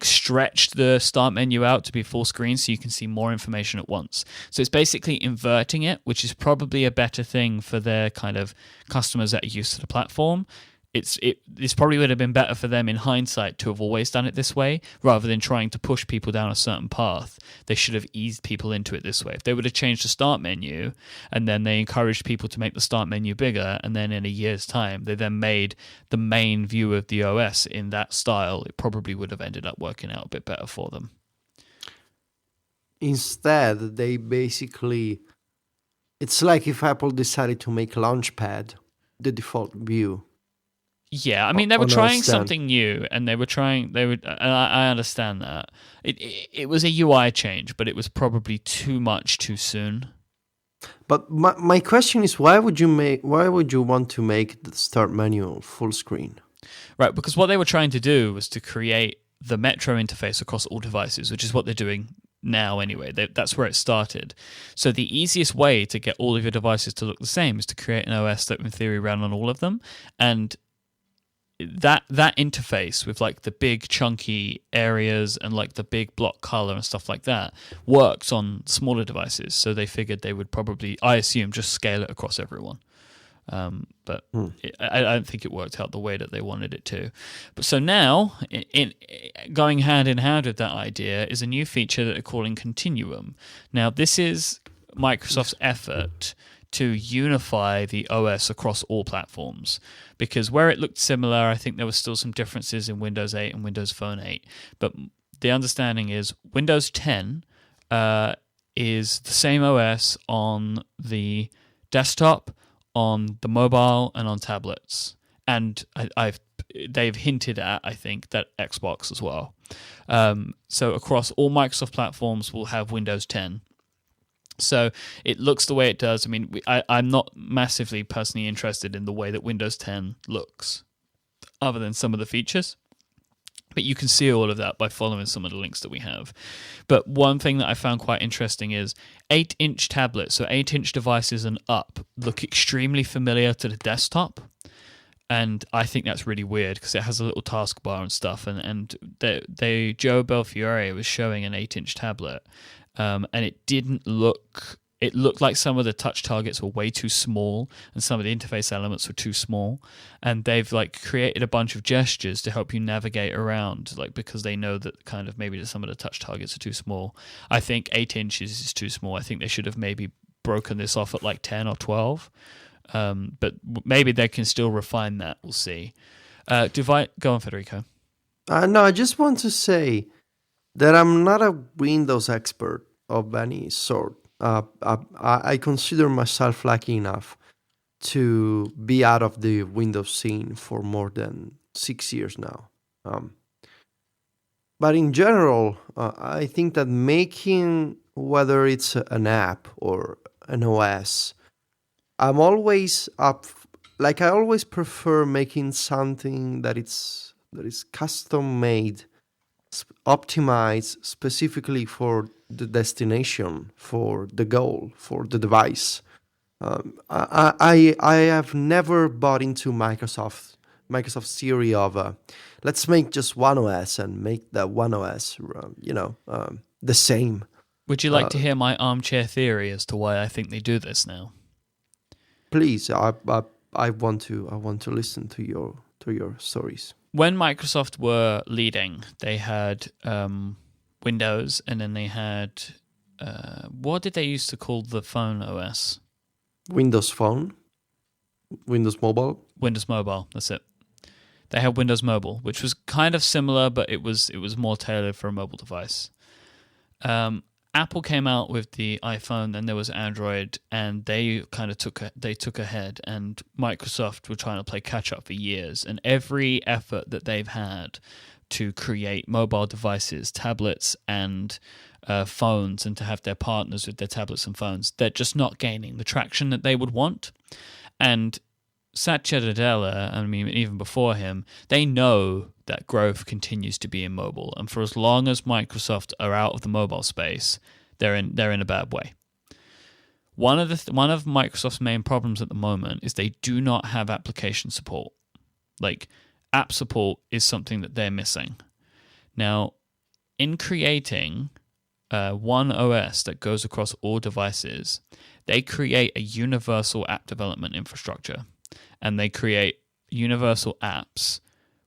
stretch the start menu out to be full screen so you can see more information at once. So it's basically inverting it, which is probably a better thing for their kind of customers that are used to the platform. This probably would have been better for them in hindsight to have always done it this way, rather than trying to push people down a certain path. They should have eased people into it this way. If they would have changed the start menu and then they encouraged people to make the start menu bigger, and then in a year's time they then made the main view of the OS in that style, it probably would have ended up working out a bit better for them. Instead, they basically... It's like if Apple decided to make Launchpad the default view. Yeah, I mean, they were trying something new, and and I understand that. It was a UI change, but it was probably too much too soon. But my question is, why would you want to make the start menu full screen? Right, because what they were trying to do was to create the Metro interface across all devices, which is what they're doing now anyway. That's where it started. So the easiest way to get all of your devices to look the same is to create an OS that in theory ran on all of them, and that interface with like the big chunky areas and like the big block color and stuff like that works on smaller devices. So they figured they would probably, I assume, just scale it across everyone. But I don't think it worked out the way that they wanted it to. But so now, going hand in hand with that idea is a new feature that they're calling Continuum. Now, this is Microsoft's effort to unify the OS across all platforms, because where it looked similar, I think there were still some differences in Windows 8 and Windows Phone 8. But the understanding is Windows 10 is the same OS on the desktop, on the mobile, and on tablets. And they've hinted at, I think, that Xbox as well. So across all Microsoft platforms, we'll have Windows 10. So it looks the way it does. I mean, I'm not massively personally interested in the way that Windows 10 looks, other than some of the features. But you can see all of that by following some of the links that we have. But one thing that I found quite interesting is 8-inch tablets, so 8-inch devices and up, look extremely familiar to the desktop. And I think that's really weird because it has a little taskbar and stuff. And Joe Belfiore was showing an 8-inch tablet. And it didn't look. It looked like some of the touch targets were way too small, and some of the interface elements were too small. And they've like created a bunch of gestures to help you navigate around, like because they know that kind of maybe some of the touch targets are too small. I think 8 inches is too small. I think they should have maybe broken this off at like 10 or 12. But maybe they can still refine that. We'll see. Go on, Federico. No, I just want to say that I'm not a Windows expert of any sort. I consider myself lucky enough to be out of the Windows scene for more than 6 years now. But in general, I think that making, whether it's an app or an OS, I'm always up. Like I always prefer making something that is custom made, optimized specifically for the destination, for the goal, for the device. I have never bought into Microsoft's theory of let's make just one OS and make that one OS the same. Would you like to hear my armchair theory as to why I think they do this now? Please, I want to listen to your stories. When Microsoft were leading, they had Windows, and then they had what did they used to call the phone OS? Windows Phone, Windows Mobile. Windows Mobile. That's it. They had Windows Mobile, which was kind of similar, but it was more tailored for a mobile device. Apple came out with the iPhone, then there was Android, and they kind of took ahead, and Microsoft were trying to play catch up for years. And every effort that they've had to create mobile devices, tablets, and phones, and to have their partners with their tablets and phones, they're just not gaining the traction that they would want. And Satya Nadella, I mean, even before him, they know that growth continues to be in mobile, and for as long as Microsoft are out of the mobile space, they're in a bad way. One of Microsoft's main problems at the moment is they do not have application support. Like, app support is something that they're missing. Now, in creating one OS that goes across all devices, they create a universal app development infrastructure, and they create universal apps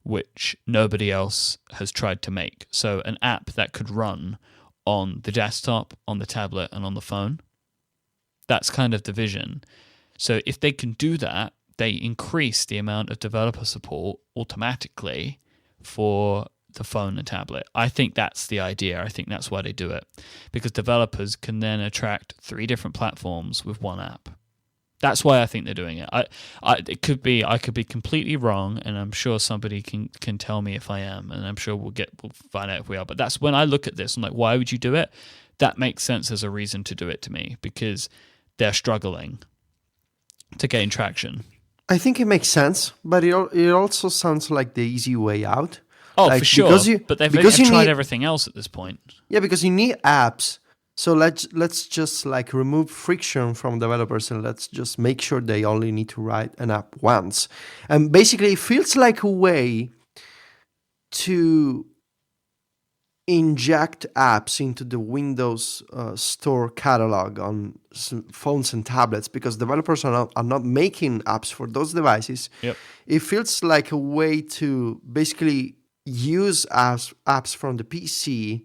which nobody else has tried to make. So an app that could run on the desktop, on the tablet, and on the phone. That's kind of the vision. So if they can do that, they increase the amount of developer support automatically for the phone and tablet. I think that's the idea. I think that's why they do it. Because developers can then attract 3 different platforms with one app. That's why I think they're doing it. I could be completely wrong, and I'm sure somebody can tell me if I am, and I'm sure we'll find out if we are. But that's when I look at this, I'm like, why would you do it? That makes sense as a reason to do it to me, because they're struggling to gain traction. I think it makes sense, but it also sounds like the easy way out. Oh, like, for sure. But they've tried everything else at this point. Yeah, because you need apps So let's just like remove friction from developers and let's just make sure they only need to write an app once. And basically, it feels like a way to inject apps into the Windows Store catalog on phones and tablets because developers are not making apps for those devices. Yep. It feels like a way to basically use apps from the PC,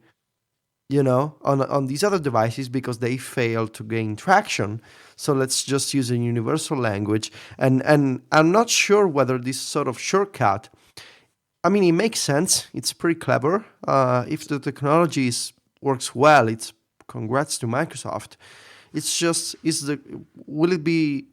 on these other devices because they fail to gain traction. So let's just use a universal language. And I'm not sure whether this sort of shortcut, I mean, it makes sense. It's pretty clever. If the technology works well, it's congrats to Microsoft. It's just, will it be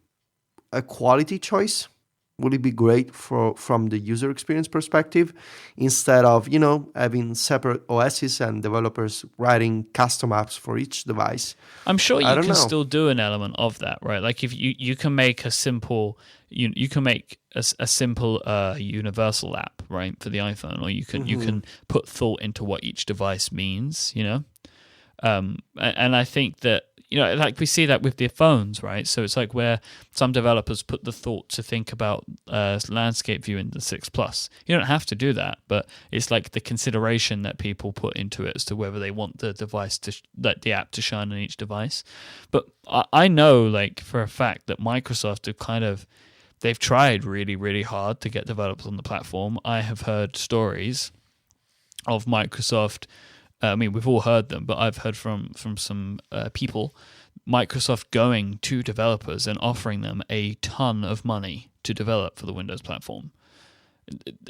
a quality choice? Will it be great from the user experience perspective instead of, having separate OSs and developers writing custom apps for each device? I'm sure you can still do an element of that, right? Like if you can make a simple, you can make a simple universal app, right, for the iPhone, or you can put thought into what each device means, and I think that, like we see that with the phones, right? So it's like where some developers put the thought to think about landscape view in the 6 Plus. You don't have to do that, but it's like the consideration that people put into it as to whether they want the device the app to shine on each device. But I know, like for a fact, that Microsoft they've tried really, really hard to get developers on the platform. I have heard stories of Microsoft. I mean, we've all heard them, but I've heard from some people, Microsoft going to developers and offering them a ton of money to develop for the Windows platform,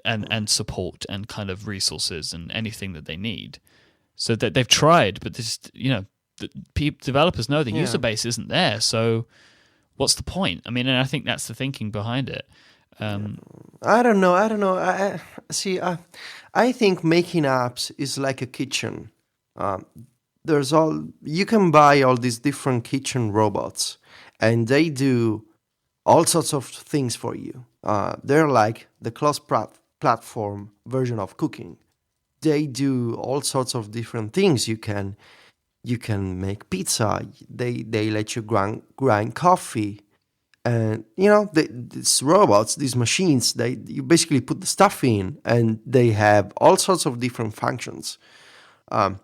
and support and kind of resources and anything that they need. So that they've tried, but this, developers know the user base isn't there. So what's the point? I mean, and I think that's the thinking behind it. I don't know. I think making apps is like a kitchen. You can buy all these different kitchen robots, and they do all sorts of things for you. They're like the platform version of cooking. They do all sorts of different things. You can make pizza. They let you grind coffee. And these robots, these machines, you basically put the stuff in, and they have all sorts of different functions. Have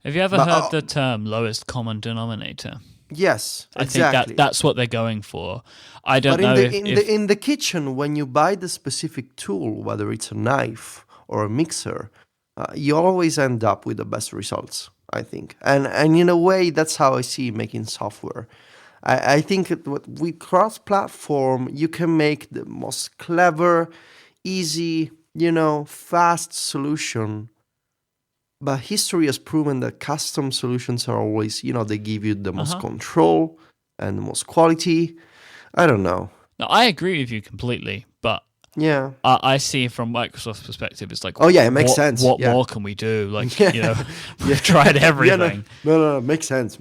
you ever heard the term lowest common denominator? Yes, exactly. I think that's what they're going for. I don't know in the kitchen, when you buy the specific tool, whether it's a knife or a mixer, you always end up with the best results, I think. And in a way, that's how I see making software. I think with cross-platform, you can make the most clever, easy, fast solution. But history has proven that custom solutions are always, they give you the most control and the most quality. I don't know. No, I agree with you completely, but yeah, I see from Microsoft's perspective, it's like, it makes sense. What more can we do? Like, we've tried everything. No, makes sense.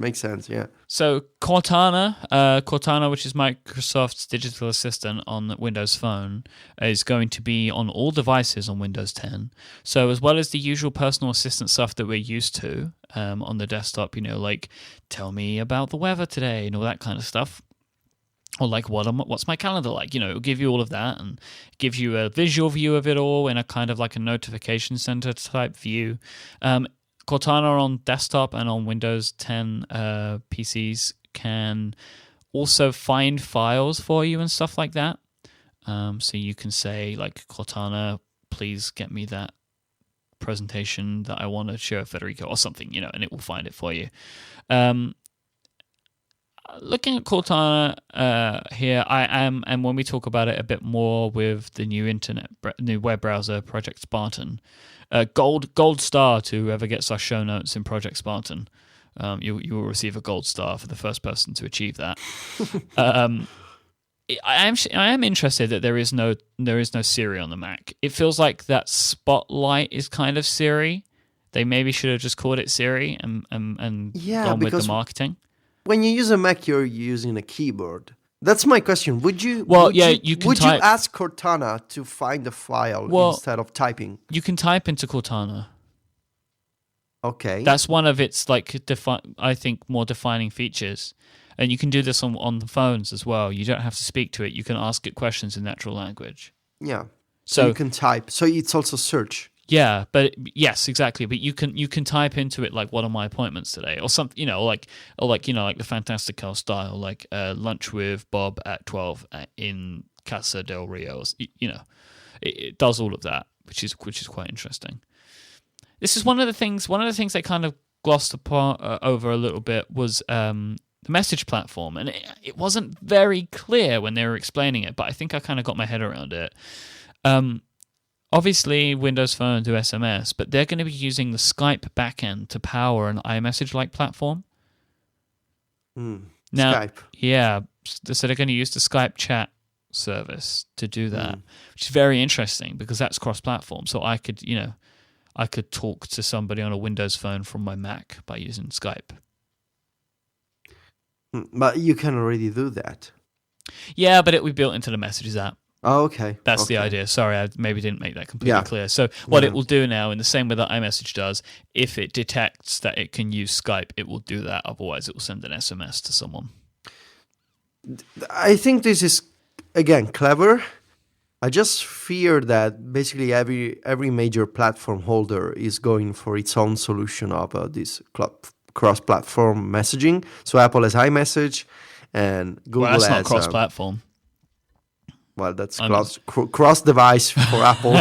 Yeah. So Cortana, which is Microsoft's digital assistant on Windows Phone, is going to be on all devices on Windows 10. So as well as the usual personal assistant stuff that we're used to on the desktop, like tell me about the weather today and all that kind of stuff. Or like, what's my calendar like? It'll give you all of that and give you a visual view of it all in a kind of like a notification center type view. Cortana on desktop and on Windows 10 PCs can also find files for you and stuff like that. So you can say, like, Cortana, please get me that presentation that I want to show Federico or something, and it will find it for you. Looking at Cortana here, I am, and when we talk about it a bit more with the new web browser, Project Spartan, gold star to whoever gets our show notes in Project Spartan. You will receive a gold star for the first person to achieve that. I am interested that there is no Siri on the Mac. It feels like that Spotlight is kind of Siri. They maybe should have just called it Siri and gone with the marketing. When you use a Mac, you're using a keyboard. That's my question. Would you ask Cortana to find a file instead of typing? You can type into Cortana. Okay. That's one of its I think more defining features. And you can do this on the phones as well. You don't have to speak to it. You can ask it questions in natural language. Yeah. So you So can type. So it's also search. yeah, but yes, exactly. But you can type into it like, what are my appointments today, or something, like the Fantastical style, like lunch with Bob at 12 in Casa del Rio. It does all of that, which is quite interesting. This is one of the things they kind of glossed apart over a little bit was the message platform, and it wasn't very clear when they were explaining it, but I think I kind of got my head around it. Obviously, Windows Phone do SMS, but they're going to be using the Skype backend to power an iMessage-like platform. Now, Skype. yeah, so they're going to use the Skype chat service to do that, which is very interesting because that's cross-platform. So I could talk to somebody on a Windows Phone from my Mac by using Skype. But you can already do that. Yeah, but it will be built into the Messages app. Oh, okay. That's okay. the idea. Sorry, I maybe didn't make that completely clear. So what it will do now, in the same way that iMessage does, if it detects that it can use Skype, it will do that. Otherwise, it will send an SMS to someone. I think this is, again, clever. I just fear that basically every major platform holder is going for its own solution of this cross-platform messaging. So Apple has iMessage, and Google Well, that's has not cross-platform. Well, that's cross-device for Apple.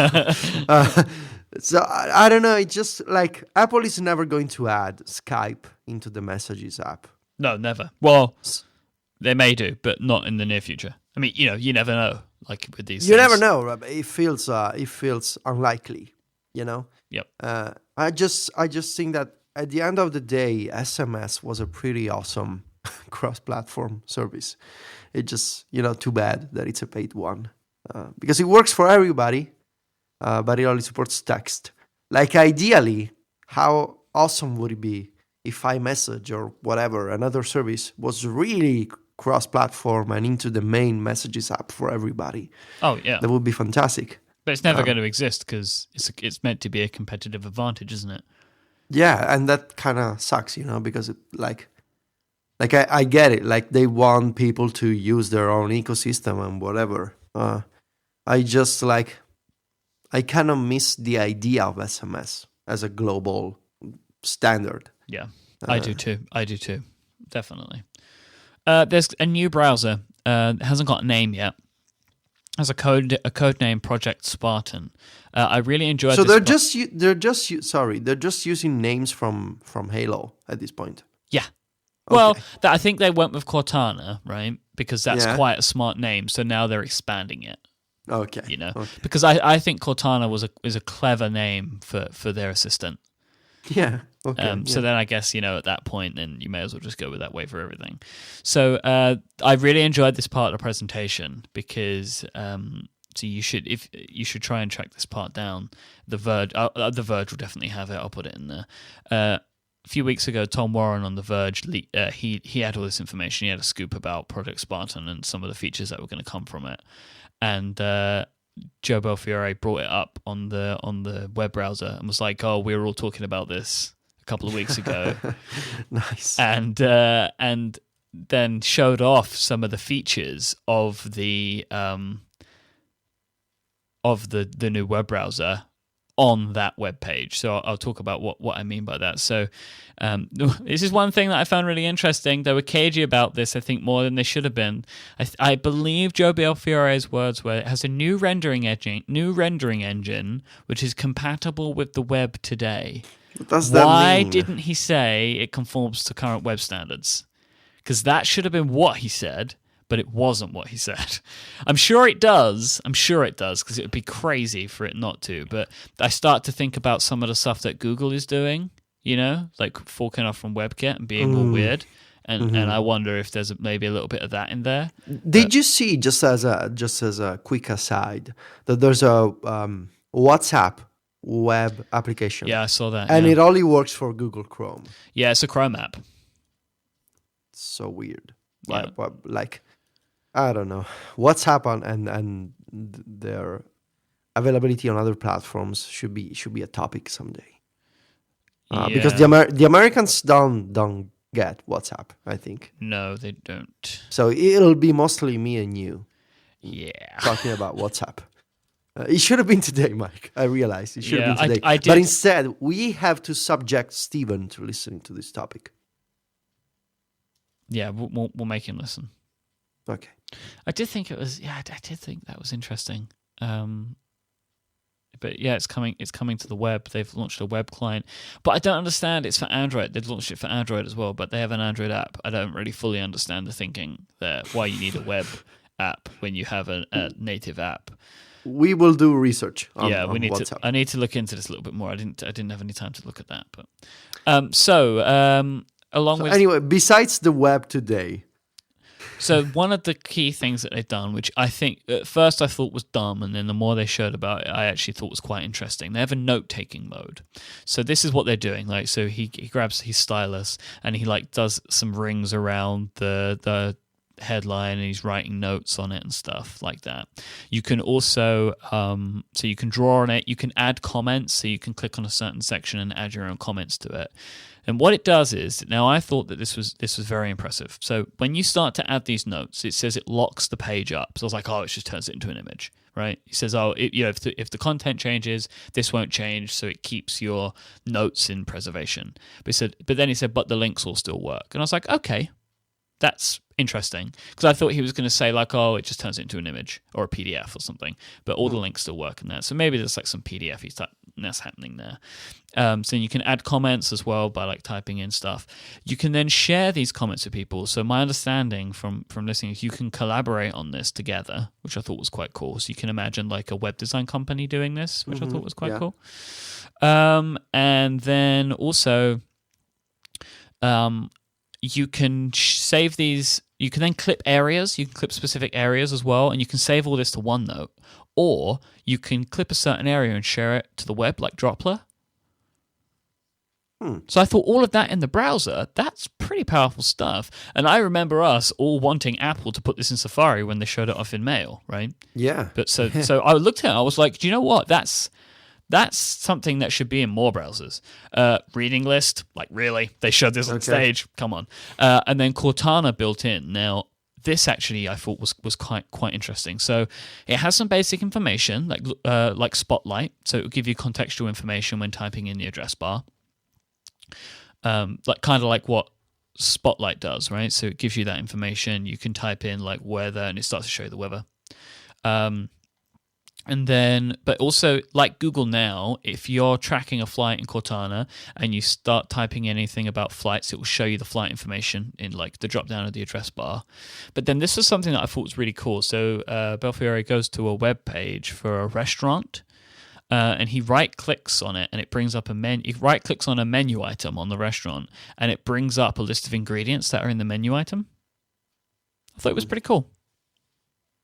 So I don't know. It's just like Apple is never going to add Skype into the Messages app. No, never. Well, they may do, but not in the near future. I mean, you never know. Like with these, you things. never know. It feels unlikely. Yep. I just think that at the end of the day, SMS was a pretty awesome cross-platform service. It just, too bad that it's a paid one. Because it works for everybody, but it only supports text. Like, ideally, how awesome would it be if iMessage or whatever, another service, was really cross-platform and into the main Messages app for everybody? Oh, yeah. That would be fantastic. But it's never going to exist because it's meant to be a competitive advantage, isn't it? Yeah, and that kind of sucks, because it, I get it. Like, they want people to use their own ecosystem and whatever. I just I kind of miss the idea of SMS as a global standard. Yeah, I do too. Definitely. There's a new browser. It hasn't got a name yet. It has a code name, Project Spartan. I really enjoyed. So this they're just using names from Halo at this point. Yeah. Okay. Well, I think they went with Cortana, right? Because that's Yeah. quite a smart name. So now they're expanding it. Okay. Okay. Because I think Cortana is a clever name for their assistant. Yeah. Okay. So then I guess, at that point, then you may as well just go with that way for everything. So I really enjoyed this part of the presentation because so you should try and track this part down. The Verge will definitely have it. I'll put it in there. A few weeks ago, Tom Warren on The Verge, he had all this information. He had a scoop about Project Spartan and some of the features that were going to come from it. And Joe Belfiore brought it up on the web browser and was like, "Oh, we were all talking about this a couple of weeks ago." Nice. And then showed off some of the features of the new web browser on that web page. So I'll talk about what I mean by that. So this is one thing that I found really interesting. They were cagey about this, I think, more than they should have been. I believe Joe Belfiore's words were, it has a new rendering engine, which is compatible with the web today. What does that mean? Why didn't he say it conforms to current web standards? Because that should have been what he said, but it wasn't what he said. I'm sure it does, because it would be crazy for it not to. But I start to think about some of the stuff that Google is doing, like forking off from WebKit and being all weird. And I wonder if there's maybe a little bit of that in there. Did you see, just as a quick aside, that there's a WhatsApp web application? Yeah, I saw that. And yeah. it only works for Google Chrome. Yeah, it's a Chrome app. It's so weird. Yeah. I don't know. WhatsApp and their availability on other platforms should be a topic someday. because the Americans don't get WhatsApp, I think. No, they don't. So it'll be mostly me and you talking about WhatsApp. It should have been today, Mike. I realized it should have been today. I did. But instead, we have to subject Stephen to listening to this topic. Yeah, we'll make him listen. Okay. I did think it was. Yeah, I did think that was interesting. But yeah, it's coming to the web. They've launched a web client, but I don't understand. It's for Android. They've launched it for Android as well, but they have an Android app. I don't really fully understand the thinking there. Why you need a web app when you have a native app? We will do research. On we need WhatsApp. I need to look into this a little bit more. I didn't have any time to look at that. But anyway, besides the web today. So one of the key things that they've done, which I think at first I thought was dumb, and then the more they showed about it, I actually thought was quite interesting. They have a note-taking mode. So this is what they're doing. Like, so he grabs his stylus and he like does some rings around the headline, and he's writing notes on it and stuff like that. You can also so you can draw on it. You can add comments. So you can click on a certain section and add your own comments to it. And what it does is, now I thought that this was very impressive. So when you start to add these notes, it says it locks the page up. So I was like, it just turns it into an image, right? It says, if the content changes, this won't change, so it keeps your notes in preservation. But then he said, but the links will still work. And I was like, okay, that's interesting, because I thought he was going to say like, it just turns it into an image or a PDF or something, but all the links still work in there. So maybe there's like some PDF-y stuffness happening there. So you can add comments as well by like typing in stuff. You can then share these comments with people. So my understanding from listening is you can collaborate on this together, which I thought was quite cool. So you can imagine like a web design company doing this, which I thought was quite cool. And then also, you can save these. You can then clip areas. You can clip specific areas as well, and you can save all this to OneNote. Or you can clip a certain area and share it to the web, like Droplr. So I thought all of that in the browser, that's pretty powerful stuff. And I remember us all wanting Apple to put this in Safari when they showed it off in Mail, right? Yeah. But so I looked at it, I was like, do you know what? That's something that should be in more browsers. Reading list, like really? They showed this on stage? Come on. And then Cortana built in. Now, this actually I thought was quite interesting. So it has some basic information, like Spotlight. So it will give you contextual information when typing in the address bar. Like what Spotlight does, right? So it gives you that information. You can type in like weather, and it starts to show you the weather. And then, but also like Google Now, if you're tracking a flight in Cortana and you start typing anything about flights, it will show you the flight information in like the drop down of the address bar. But then this is something that I thought was really cool. So Belfiore goes to a web page for a restaurant, and he right clicks on it, and it brings up a menu. He right clicks on a menu item on the restaurant, and it brings up a list of ingredients that are in the menu item. I thought it was pretty cool.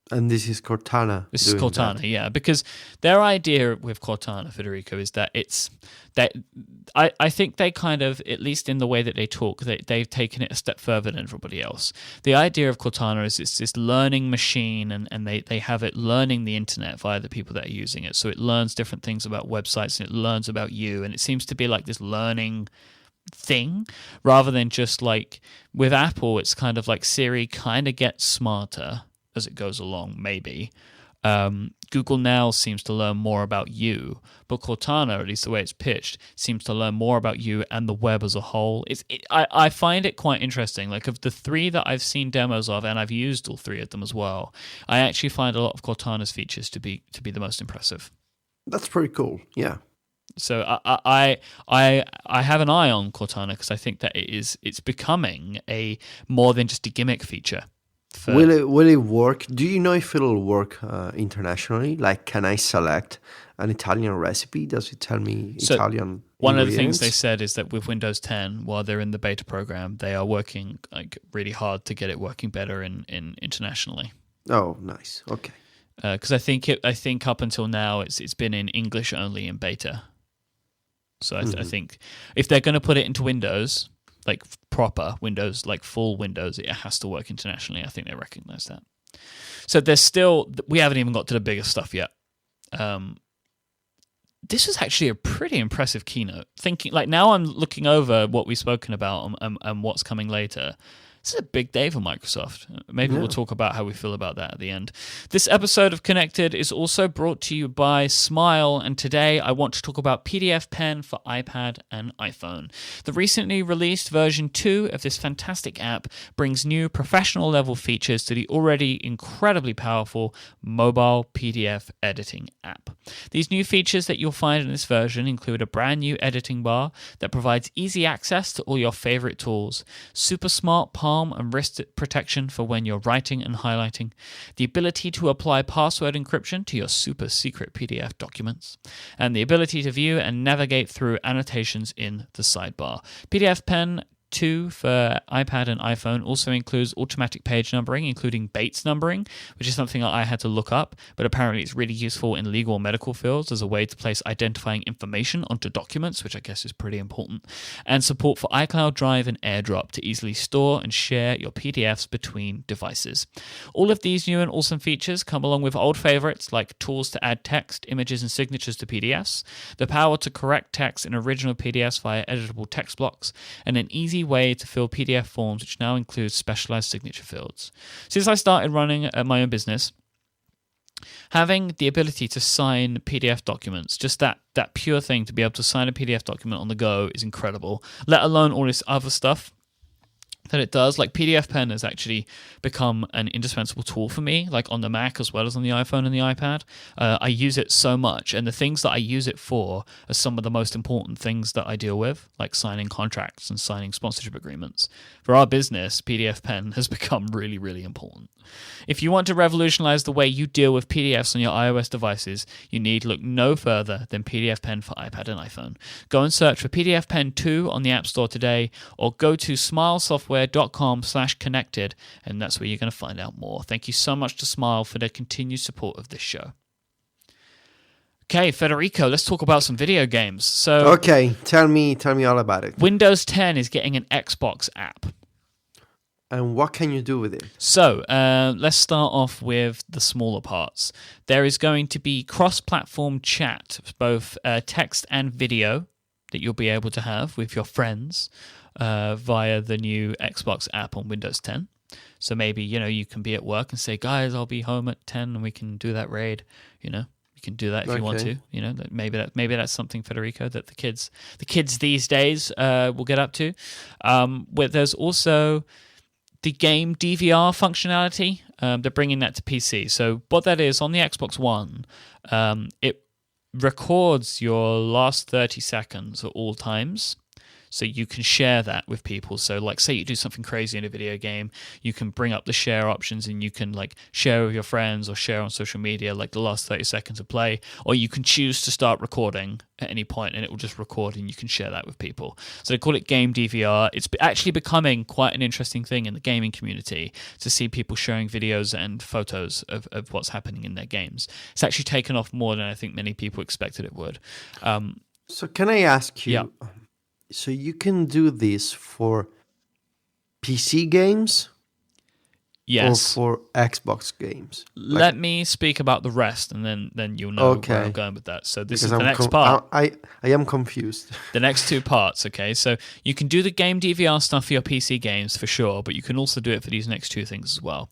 And this is Cortana. This is Cortana, yeah, because their idea with Cortana, Federico, is that I think they kind of, at least in the way that they talk, they've taken it a step further than everybody else. The idea of Cortana is it's this learning machine, and they have it learning the internet via the people that are using it. So it learns different things about websites, and it learns about you, and it seems to be like this learning thing rather than just like with Apple. It's kind of like Siri kind of gets smarter as it goes along, maybe. Google Now seems to learn more about you, but Cortana, at least the way it's pitched, seems to learn more about you and the web as a whole. I find it quite interesting. Like of the three that I've seen demos of, and I've used all three of them as well, I actually find a lot of Cortana's features to be the most impressive. That's pretty cool. Yeah. So I have an eye on Cortana because I think that it's becoming a more than just a gimmick feature. Will it work? Do you know if it'll work internationally? Like, can I select an Italian recipe? Does it tell me Italian One of the things they said is that with Windows 10, while they're in the beta program, they are working like really hard to get it working better in internationally. Oh, nice. Okay. Because I think up until now it's been in English only in beta. So I think if they're going to put it into Windows, like proper Windows, like full Windows, it has to work internationally. I think they recognize that. So we haven't even got to the biggest stuff yet. this was actually a pretty impressive keynote. Thinking like now I'm looking over what we've spoken about and what's coming later. This is a big day for Microsoft. Maybe we'll talk about how we feel about that at the end. This episode of Connected is also brought to you by Smile, and today I want to talk about PDF Pen for iPad and iPhone. The recently released version 2 of this fantastic app brings new professional-level features to the already incredibly powerful mobile PDF editing app. These new features that you'll find in this version include a brand new editing bar that provides easy access to all your favorite tools, super smart palm and wrist protection for when you're writing and highlighting, the ability to apply password encryption to your super secret PDF documents, and the ability to view and navigate through annotations in the sidebar. PDF Pen 2 for iPad and iPhone also includes automatic page numbering, including Bates numbering, which is something that I had to look up, but apparently it's really useful in legal or medical fields as a way to place identifying information onto documents, which I guess is pretty important, and support for iCloud Drive and AirDrop to easily store and share your PDFs between devices. All of these new and awesome features come along with old favorites like tools to add text, images, and signatures to PDFs, the power to correct text in original PDFs via editable text blocks, and an easy way to fill PDF forms, which now includes specialized signature fields. Since I started running my own business, having the ability to sign PDF documents, just that pure thing to be able to sign a PDF document on the go is incredible, let alone all this other stuff that it does. Like PDF Pen has actually become an indispensable tool for me, like on the Mac as well as on the iPhone and the iPad. I use it so much, and the things that I use it for are some of the most important things that I deal with, like signing contracts and signing sponsorship agreements. For our business, PDF Pen has become really, really important. If you want to revolutionize the way you deal with PDFs on your iOS devices, you need look no further than PDF Pen for iPad and iPhone. Go and search for PDF Pen 2 on the App Store today, or go to smilesoftware.com/connected, and that's where you're going to find out more. Thank you so much to Smile for their continued support of this show. Okay, Federico, let's talk about some video games. So, okay, tell me all about it. Windows 10 is getting an Xbox app. And what can you do with it? So let's start off with the smaller parts. There is going to be cross-platform chat, both text and video, that you'll be able to have with your friends via the new Xbox app on Windows 10. So maybe, you can be at work and say, guys, I'll be home at 10 and we can do that raid. You can do that if you want to. Maybe that's something, Federico, that the kids these days will get up to. There's also the game DVR functionality. They're bringing that to PC. So what that is, on the Xbox One, it records your last 30 seconds at all times. So you can share that with people. So like say you do something crazy in a video game, you can bring up the share options and you can like share with your friends or share on social media like the last 30 seconds of play, or you can choose to start recording at any point and it will just record and you can share that with people. So they call it game DVR. It's actually becoming quite an interesting thing in the gaming community to see people sharing videos and photos of what's happening in their games. It's actually taken off more than I think many people expected it would. So can I ask you, yeah. So you can do this for PC games? Yes. Or for Xbox games? Let me speak about the rest, and then you'll know where I'm going with that. So this is the next part. I am confused. The next two parts, okay? So you can do the game DVR stuff for your PC games for sure, but you can also do it for these next two things as well.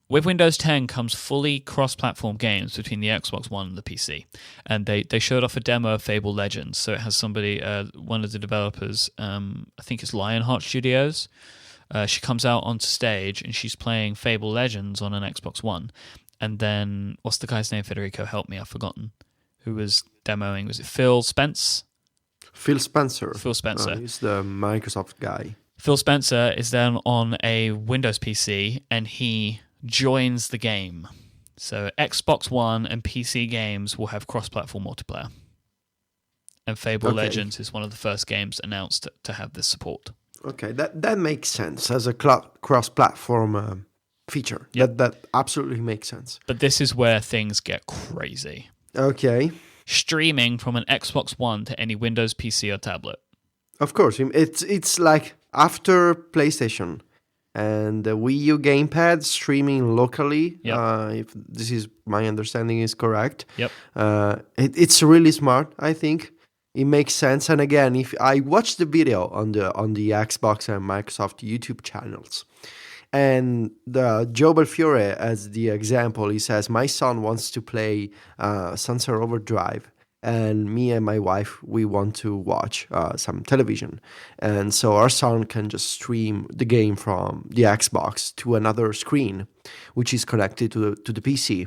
With Windows 10 comes fully cross-platform games between the Xbox One and the PC. And they showed off a demo of Fable Legends. So it has somebody, one of the developers, I think it's Lionheart Studios. She comes out onto stage and she's playing Fable Legends on an Xbox One. And then, what's the guy's name, Federico? Help me, I've forgotten. Who was demoing? Was it Phil Spence? Phil Spencer. Phil Spencer. He's the Microsoft guy. Phil Spencer is then on a Windows PC and he joins the game. So Xbox One and PC games will have cross-platform multiplayer. And Fable Legends is one of the first games announced to have this support. Okay, that makes sense as a cross-platform feature. Yep. That absolutely makes sense. But this is where things get crazy. Okay. Streaming from an Xbox One to any Windows PC or tablet. Of course, it's like after PlayStation. and the Wii U gamepad streaming locally. Yep. If this is my understanding is correct. Yep. It's really smart. I think it makes sense. And again, if I watched the video on the Xbox and Microsoft YouTube channels, and the Joe Belfiore as the example, he says, my son wants to play Sunset Overdrive, and me and my wife, we want to watch some television. And so our son can just stream the game from the Xbox to another screen, which is connected to the PC.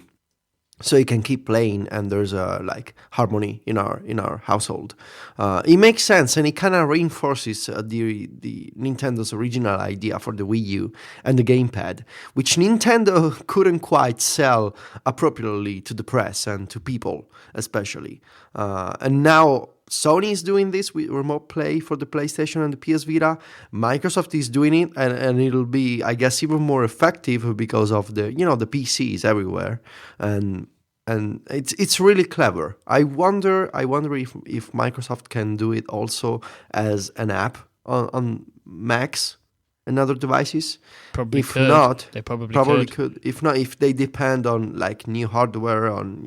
So you can keep playing, and there's a harmony in our household. It makes sense, and it kind of reinforces the Nintendo's original idea for the Wii U and the gamepad, which Nintendo couldn't quite sell appropriately to the press and to people, especially. And now Sony is doing this with remote play for the PlayStation and the PS Vita. Microsoft is doing it, and it'll be, I guess, even more effective because of the PCs everywhere, and it's really clever. I wonder if Microsoft can do it also as an app on Macs and other devices. Probably if could. not, They probably could. If not, if they depend on new hardware, on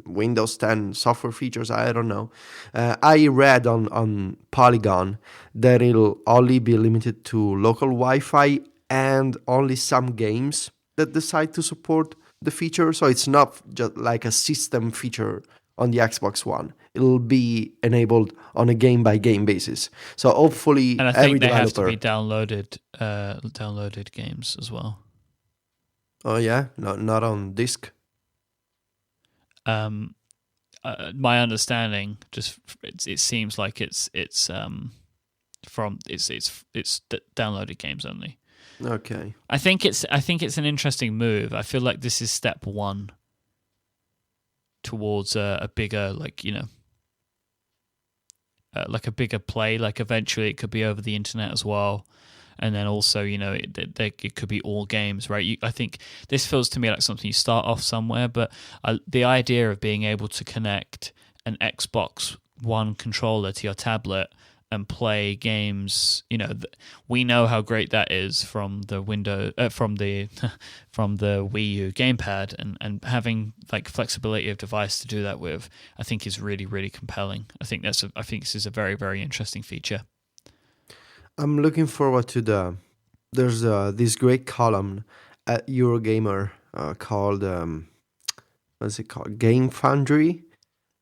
Windows 10 software features, I don't know. I read on Polygon that it'll only be limited to local Wi-Fi and only some games that decide to support the feature. So it's not just like a system feature on the Xbox One. It'll be enabled on a game-by-game basis. So hopefully, And I every think they have developer. to be downloaded games as well. Oh yeah, not on disc. My understanding, it seems like it's downloaded games only. Okay. I think it's an interesting move. I feel like this is step one towards a bigger, like a bigger play. Like eventually, it could be over the internet as well, and then also, it could be all games, right? I think this feels to me like something you start off somewhere, but the idea of being able to connect an Xbox One controller to your tablet and play games, we know how great that is from the from the Wii U gamepad, and having flexibility of device to do that with, I think is really, really compelling. I think this is a very, very interesting feature. I'm looking forward to there's this great column at Eurogamer called what's it called? Game Foundry.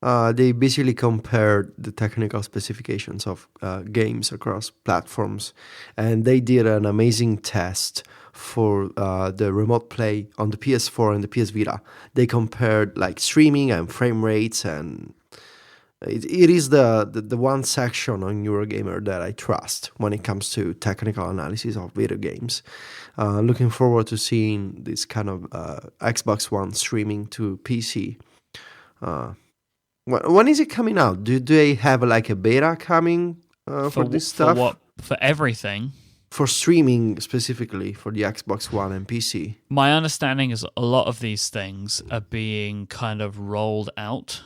They basically compared the technical specifications of games across platforms, and they did an amazing test for the remote play on the PS4 and the PS Vita. They compared streaming and frame rates, and it is the one section on Eurogamer that I trust when it comes to technical analysis of video games. Looking forward to seeing this kind of Xbox One streaming to PC. When is it coming out? Do they have a beta coming for this stuff? For what? For everything? For streaming specifically for the Xbox One and PC. My understanding is a lot of these things are being kind of rolled out.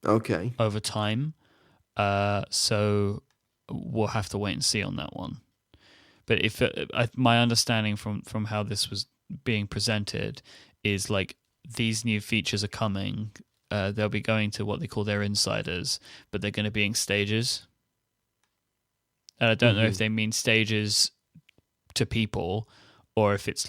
Okay. Over time. So we'll have to wait and see on that one. But my understanding from how this was being presented is these new features are coming. They'll be going to what they call their insiders, but they're going to be in stages. And I don't know if they mean stages to people or if it's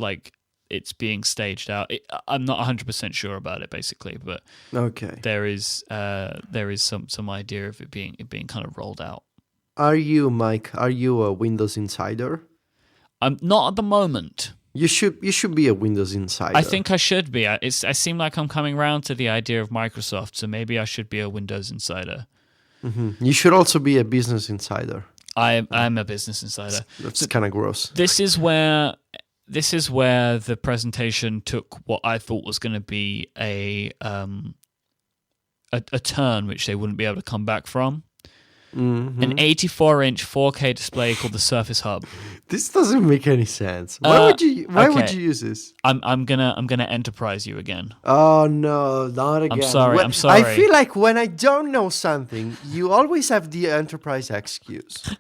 it's being staged out. I'm not 100% sure about it, basically, but okay, there is some idea of it being kind of rolled out. Are you, Mike? Are you a Windows insider? I'm not at the moment. You should be a Windows insider. I think I should be. I seem like I'm coming around to the idea of Microsoft, so maybe I should be a Windows insider. Mm-hmm. You should also be a business insider. I'm a business insider. That's kind of gross. This is where the presentation took what I thought was going to be a turn which they wouldn't be able to come back from. Mm-hmm. An 84-inch 4K display called the Surface Hub. This doesn't make any sense. Why would you use this? I'm gonna enterprise you again. Oh no, not again. I'm sorry. I feel like when I don't know something, you always have the enterprise excuse.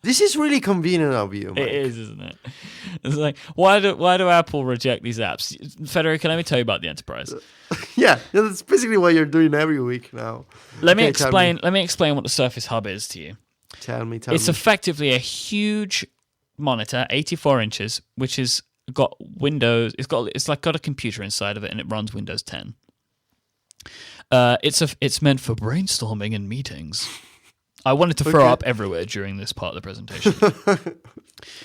This is really convenient of you, Mike. It is, isn't it? It's like, why do Apple reject these apps? Federica, let me tell you about the Enterprise. Yeah, that's basically what you're doing every week now. Let me explain what the Surface Hub is to you. Tell me. It's effectively a huge monitor, 84 inches, which has got Windows. It's got a computer inside of it, and it runs Windows 10. It's meant for brainstorming and meetings. I wanted to throw up everywhere during this part of the presentation.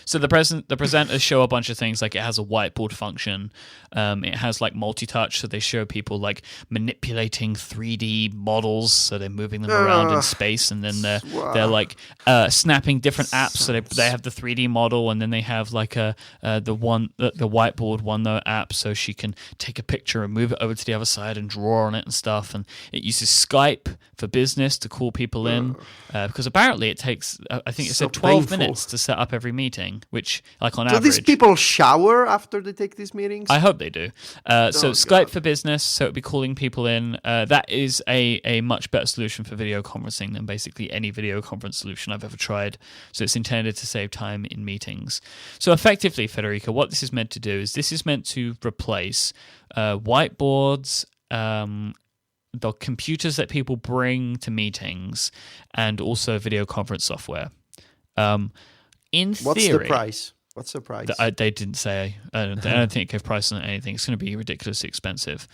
So the presenters show a bunch of things, like it has a whiteboard function. It has like multi-touch, so they show people like manipulating 3D models, so they're moving them around in space, and then they're like snapping different apps. So they have the 3D model, and then they have like the whiteboard OneNote app, so she can take a picture and move it over to the other side and draw on it and stuff. And it uses Skype for business to call people in, because apparently it takes I think it said 12 minutes to set up every meeting, which like on average. Do these people shower after they take these meetings? I hope they do. Skype for business, so it'll be calling people in. That is a much better solution for video conferencing than basically any video conference solution I've ever tried. So it's intended to save time in meetings. So effectively, Federica, what this is meant to do is this is meant to replace whiteboards, the computers that people bring to meetings, and also video conference software. In theory, What's the price? They didn't say. I don't think it gave price on anything. It's going to be ridiculously expensive.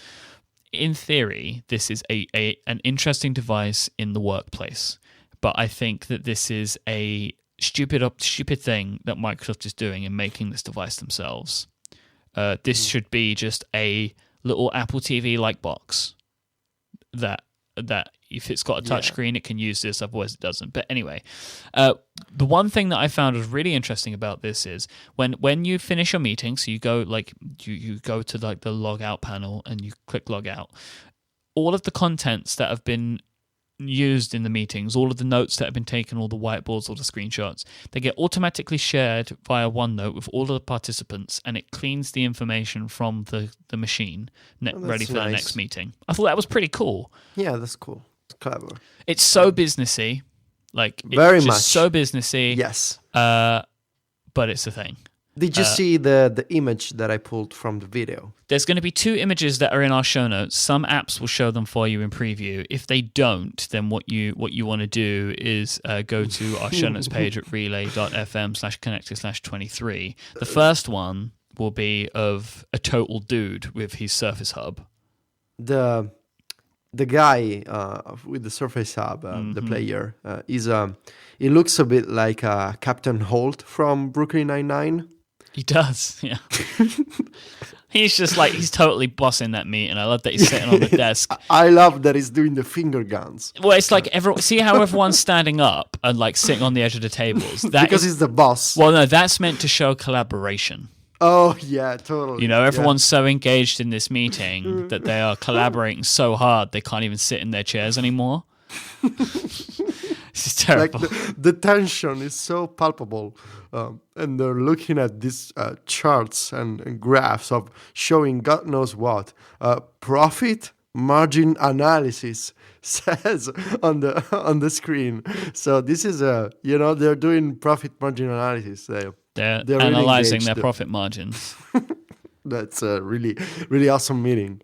In theory, this is an interesting device in the workplace, but I think that this is a stupid thing that Microsoft is doing in making this device themselves. This should be just a little Apple TV-like box that if it's got a touchscreen, it can use this, otherwise it doesn't. But anyway, the one thing that I found was really interesting about this is when you finish your meeting, so you go you go to like the log out panel and you click log out, all of the contents that have been used in the meetings, all of the notes that have been taken, all the whiteboards, all the screenshots, they get automatically shared via OneNote with all of the participants, and it cleans the information from the machine ready for the next meeting. I thought that was pretty cool. Yeah, that's cool. It's clever. It's so businessy, very much so businessy. Yes, but it's a thing. Did you see the image that I pulled from the video? There's going to be 2 images that are in our show notes. Some apps will show them for you in preview. If they don't, then what you want to do is go to our show notes page at relay.fm/connected/23. The first one will be of a total dude with his Surface Hub. The guy with the Surface Hub, the player, he looks a bit like Captain Holt from Brooklyn Nine-Nine. He does, yeah. He's just like, he's totally bossing that meeting. I love that he's sitting on the desk. I love that he's doing the finger guns. Well, it's like, see how everyone's standing up and like sitting on the edge of the tables? Because he's the boss. Well, no, that's meant to show collaboration. Oh, yeah, totally. You know, everyone's so engaged in this meeting that they are collaborating so hard they can't even sit in their chairs anymore. This is terrible. Like the tension is so palpable, and they're looking at these charts and graphs of showing God knows what. Profit margin analysis says on the screen. So this is they're doing profit margin analysis. They're really analyzing engaged. their profit margins. That's a really, really awesome meeting.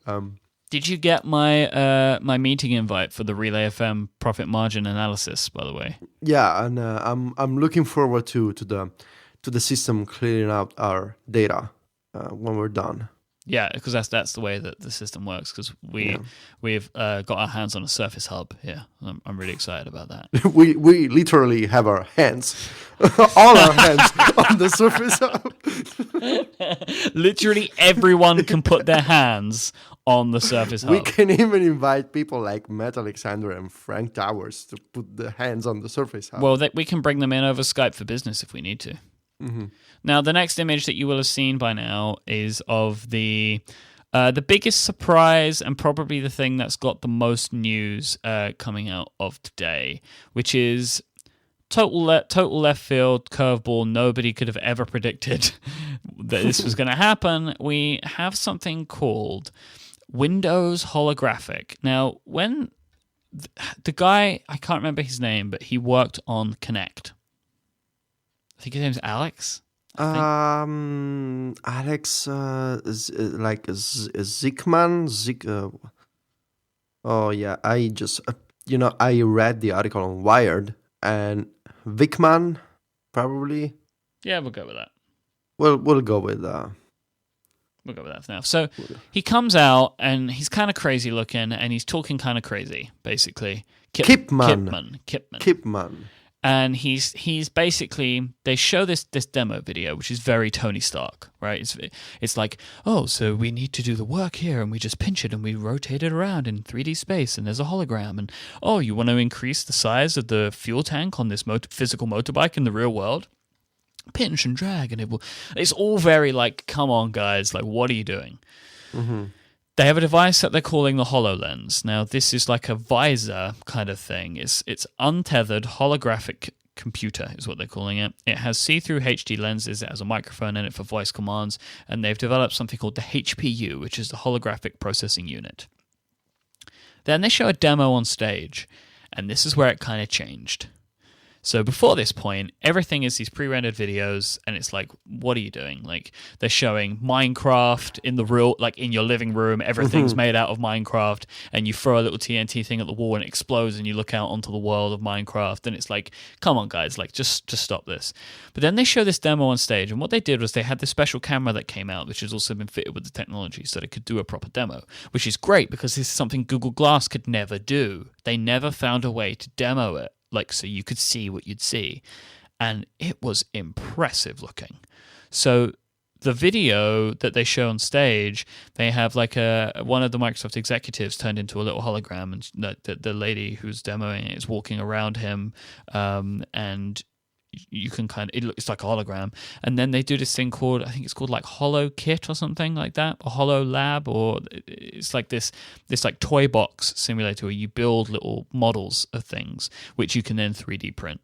Did you get my my meeting invite for the Relay FM profit margin analysis, by the way? Yeah, and I'm looking forward to the system clearing out our data when we're done. Yeah, because that's the way that the system works. Because we've got our hands on a Surface Hub here. I'm really excited about that. we literally have our hands, all our hands on the Surface Hub. Literally everyone can put their hands on the Surface Hub. We can even invite people like Matt Alexander and Frank Towers to put their hands on the Surface Hub. Well, we can bring them in over Skype for business if we need to. Mm-hmm. Now, the next image that you will have seen by now is of the biggest surprise and probably the thing that's got the most news coming out of today, which is total left field curveball. Nobody could have ever predicted that this was going to happen. We have something called Windows Holographic. Now, when the guy, I can't remember his name, but he worked on Kinect. I think his name's Alex. Alex, Zickman. Oh yeah, I just I read the article on Wired, and Vickman probably. Yeah, we'll go with that. We'll go with. We'll go with that for now. So he comes out and he's kind of crazy looking, and he's talking kind of crazy, basically. Kipman. And he's basically, they show this demo video, which is very Tony Stark, right? It's like, oh, so we need to do the work here, and we just pinch it and we rotate it around in 3D space, and there's a hologram, and oh, you want to increase the size of the fuel tank on this physical motorbike in the real world? Pinch and drag, and it's all very like, come on guys, like, what are you doing? Mm-hmm. They have a device that they're calling the HoloLens. Now, this is like a visor kind of thing. It's untethered holographic computer is what they're calling it. It has see-through HD lenses. It has a microphone in it for voice commands, and they've developed something called the HPU, which is the holographic processing unit. Then they show a demo on stage, and this is where it kind of changed. So before this point, everything is these pre-rendered videos, and it's like, what are you doing? Like, they're showing Minecraft in the real, like in your living room, everything's made out of Minecraft, and you throw a little TNT thing at the wall and it explodes, and you look out onto the world of Minecraft, and it's like, come on guys, like just stop this. But then they show this demo on stage, and what they did was they had this special camera that came out, which has also been fitted with the technology so that it could do a proper demo, which is great because this is something Google Glass could never do. They never found a way to demo it, like, so you could see what you'd see. And it was impressive looking. So the video that they show on stage, they have like one of the Microsoft executives turned into a little hologram, and the lady who's demoing it is walking around him, and you can it's like a hologram. And then they do this thing called, I think it's called like Holo Kit or something like that, or Holo Lab, or it's like this like toy box simulator where you build little models of things which you can then 3D print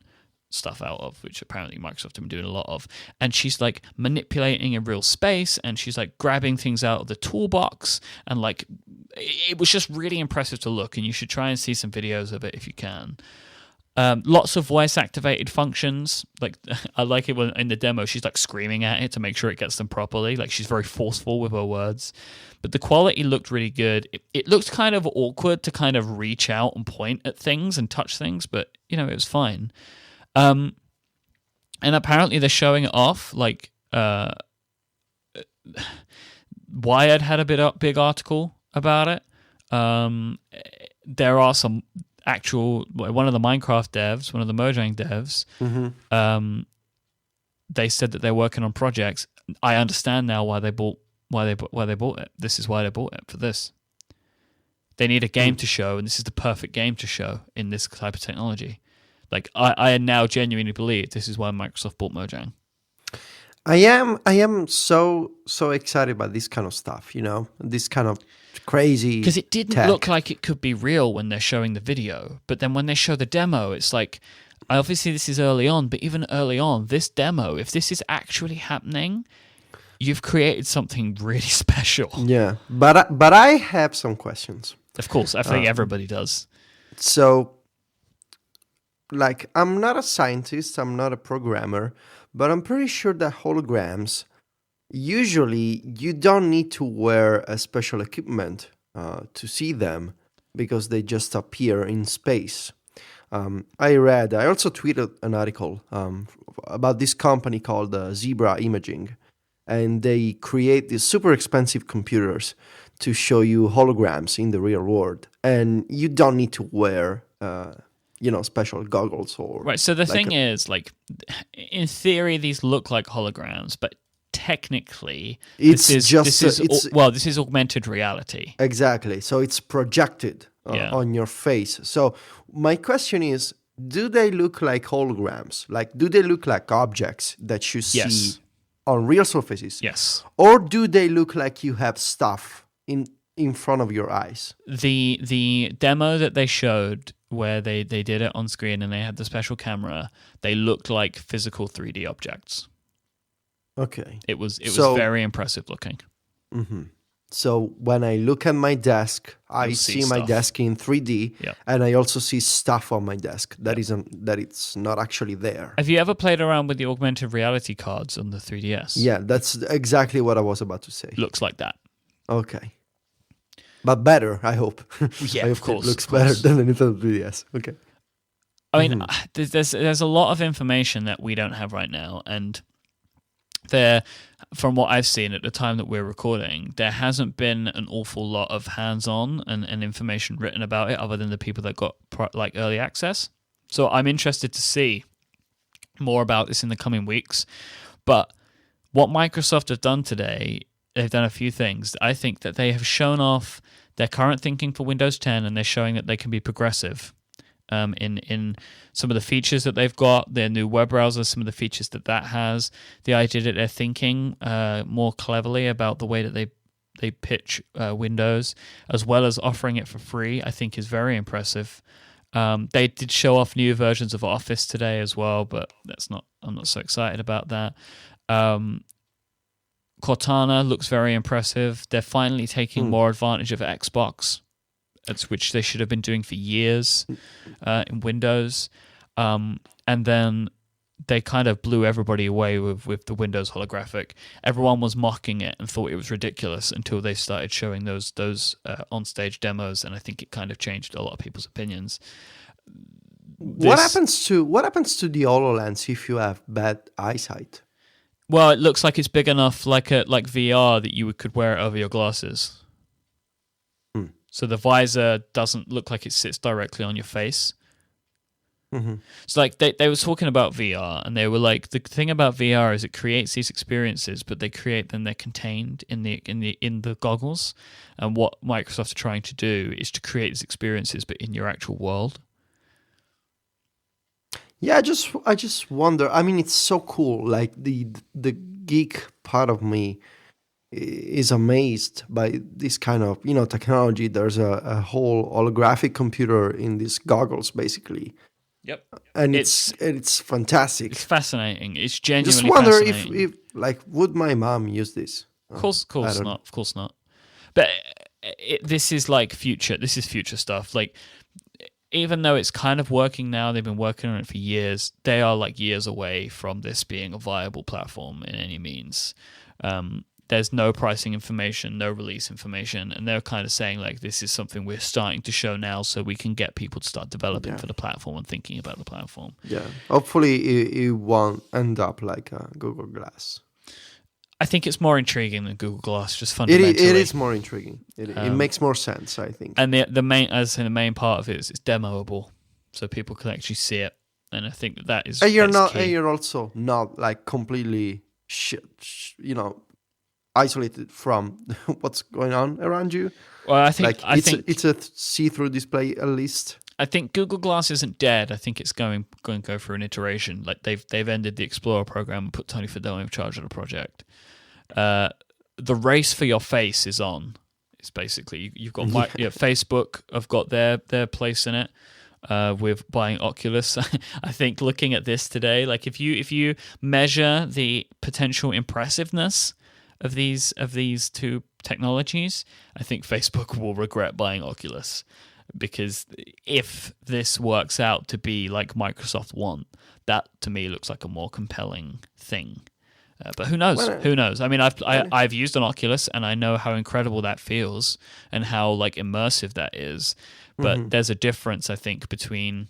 stuff out of, which apparently Microsoft have been doing a lot of. And she's like manipulating in real space, and she's like grabbing things out of the toolbox, and like it was just really impressive to look, and you should try and see some videos of it if you can. Lots of voice activated functions. Like, I like it when in the demo she's like screaming at it to make sure it gets them properly. Like, she's very forceful with her words. But the quality looked really good. It looked kind of awkward to kind of reach out and point at things and touch things, but it was fine. And apparently they're showing it off. Like, Wired had a big article about it. There are some one of the Minecraft devs, one of the Mojang devs, they said that they're working on projects. I understand now why they bought it. This is why they bought it, for this. They need a game to show, and this is the perfect game to show in this type of technology. Like, I now genuinely believe this is why Microsoft bought Mojang. I am so excited about this kind of stuff, this kind of crazy, because it didn't tech. Look like it could be real when they're showing the video, but then when they show the demo, it's like, obviously this is early on, but even early on, this demo, if this is actually happening, you've created something really special. Yeah, but I have some questions. Of course, I think everybody does. So, like, I'm not a scientist, I'm not a programmer, but I'm pretty sure that holograms, usually you don't need to wear a special equipment to see them, because they just appear in space. I also tweeted an article about this company called Zebra Imaging, and they create these super expensive computers to show you holograms in the real world, and you don't need to wear special goggles or... Right, so the thing is, like, in theory, these look like holograms, but technically, this is augmented reality. Exactly. So it's projected on your face. So my question is, do they look like holograms? Like, do they look like objects that you see on real surfaces? Yes. Or do they look like you have stuff in front of your eyes? The demo that they showed, where they did it on screen and they had the special camera, they looked like physical 3D objects. Okay. It was very impressive looking. Mm-hmm. So when I look at my desk, I You'll see see my stuff. desk in 3D, Yeah. and I also see stuff on my desk that it's not actually there. Have you ever played around with the augmented reality cards on the 3DS? Yeah, that's exactly what I was about to say. Looks like that. Okay. But better, I hope. Yeah, I of hope course. it looks of course. better than the Nintendo 3DS. Okay. I mean, there's a lot of information that we don't have right now, and there, from what I've seen at the time that we're recording, there hasn't been an awful lot of hands-on and information written about it, other than the people that got like early access. So I'm interested to see more about this in the coming weeks. But what Microsoft have done today, they've done a few things. I think that they have shown off their current thinking for Windows 10, and they're showing that they can be progressive in some of the features that they've got, their new web browser, some of the features that has, the idea that they're thinking more cleverly about the way that they pitch Windows, as well as offering it for free, I think is very impressive. They did show off new versions of Office today as well, but I'm not so excited about that. Cortana looks very impressive. They're finally taking more advantage of Xbox, which they should have been doing for years in Windows. And then they kind of blew everybody away with the Windows holographic. Everyone was mocking it and thought it was ridiculous until they started showing those on-stage demos, and I think it kind of changed a lot of people's opinions. What happens to the HoloLens if you have bad eyesight? Well, it looks like it's big enough, like VR, that you could wear it over your glasses. So the visor doesn't look like it sits directly on your face. Mm-hmm. So like they were talking about VR, and they were like, the thing about VR is it creates these experiences, but they're contained in the goggles. And what Microsoft are trying to do is to create these experiences, but in your actual world. Yeah, I just wonder. I mean, it's so cool. Like the geek part of me is amazed by this kind of technology. There's a whole holographic computer in these goggles, basically. Yep, and it's fantastic. It's fascinating. It's genuinely just wonder fascinating. if would my mom use this? Of course not. Of course not. But this is like future. This is future stuff. Like, even though it's kind of working now, they've been working on it for years. They are like years away from this being a viable platform in any means. There's no pricing information, no release information, and they're kind of saying like, this is something we're starting to show now, so we can get people to start developing for the platform and thinking about the platform. Yeah, hopefully it won't end up like a Google Glass. I think it's more intriguing than Google Glass, just fundamentally. It is more intriguing. It makes more sense, I think. And the main part of it is it's demoable, so people can actually see it. And I think that is. And key. you're also not like completely isolated from what's going on around you. Well, I think it's a see-through display at least. I think Google Glass isn't dead. I think it's going to go through an iteration. Like they've ended the Explorer program and put Tony Fadell in charge of the project. The race for your face is on. It's basically you've got Facebook have got their place in it. With buying Oculus, I think looking at this today, like if you measure the potential impressiveness of these two technologies, I think Facebook will regret buying Oculus, because if this works out to be like Microsoft want, that to me looks like a more compelling thing. But who knows? Who knows? I mean, I've used an Oculus, and I know how incredible that feels and how like immersive that is. But there's a difference, I think, between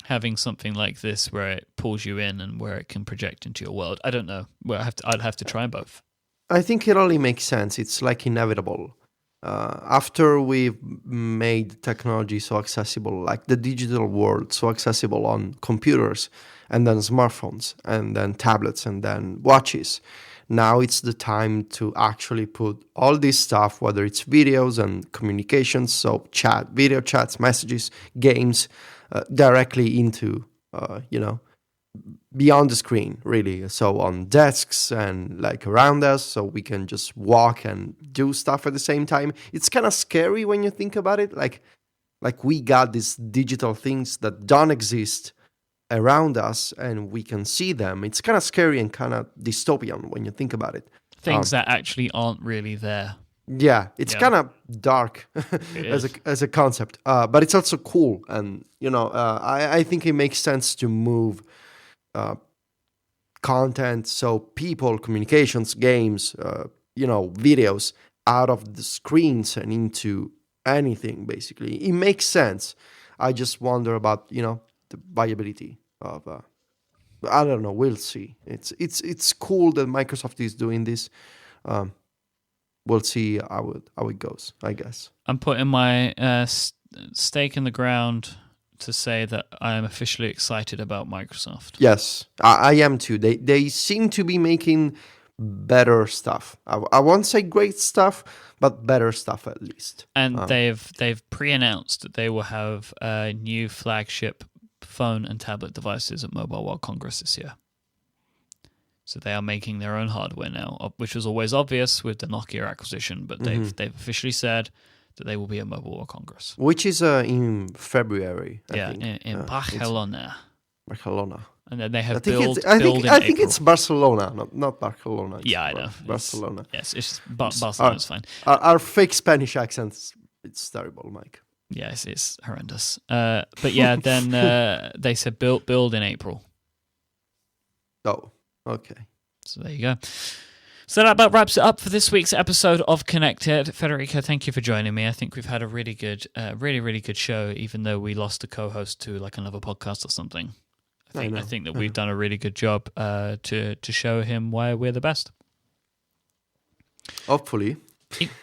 having something like this where it pulls you in and where it can project into your world. I don't know. Well, I'd have to try both. I think it only makes sense. It's like inevitable. After we've made technology so accessible, like the digital world so accessible on computers, and then smartphones, and then tablets, and then watches, now it's the time to actually put all this stuff, whether it's videos and communications, so video chats, messages, games, directly into, beyond the screen, really. So on desks and like around us, so we can just walk and do stuff at the same time. It's kind of scary when you think about it. Like we got these digital things that don't exist around us and we can see them. It's kind of scary and kind of dystopian when you think about it. Things that actually aren't really there. Yeah, it's Yeah. kind of dark It as is. a concept, but it's also cool, and I think it makes sense to move content, so people, communications, games, videos out of the screens and into anything. Basically, it makes sense. I just wonder about the viability of. I don't know. We'll see. It's cool that Microsoft is doing this. Um, we'll see how it goes, I guess. I'm putting my stake in the ground to say that I am officially excited about Microsoft. Yes, I am too. They seem to be making better stuff. I won't say great stuff, but better stuff at least. And they've pre-announced that they will have new flagship phone and tablet devices at Mobile World Congress this year. So they are making their own hardware now, which was always obvious with the Nokia acquisition, but they've officially said that they will be at Mobile World Congress. Which is in February, I think. In Barcelona. Barcelona. And then they have I think build in I think April. it's Barcelona, not Barcelona. It's Yeah, I know. Barcelona. Yes, it's Barcelona's fine. Our fake Spanish accents, it's terrible, Mike. Yes, it's horrendous. But yeah, then they said build in April. Oh, okay. So there you go. So that about wraps it up for this week's episode of Connected. Federico, thank you for joining me. I think we've had a really good, really good show, even though we lost a co-host to like another podcast or something. I think that we've done a really good job to show him why we're the best. Hopefully.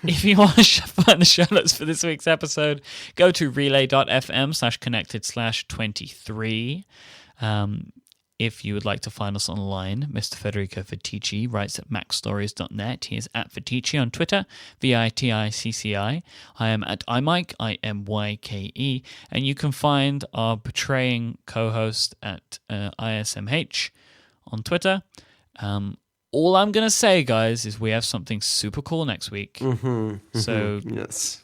If you want to find the show notes for this week's episode, go to relay.fm/connected/23. If you would like to find us online, Mr. Federico Fetici writes at macstories.net. He is at Fetici on Twitter, VITICCI. I am at iMyke, IMYKE. And you can find our betraying co-host at ISMH on Twitter. All I'm going to say, guys, is we have something super cool next week. So yes.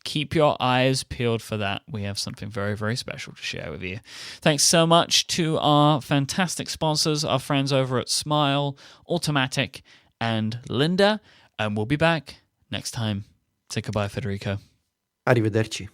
Keep your eyes peeled for that. We have something very, very special to share with you. Thanks so much to our fantastic sponsors, our friends over at Smile, Automatic, and Linda. And we'll be back next time. Say goodbye, Federico. Arrivederci.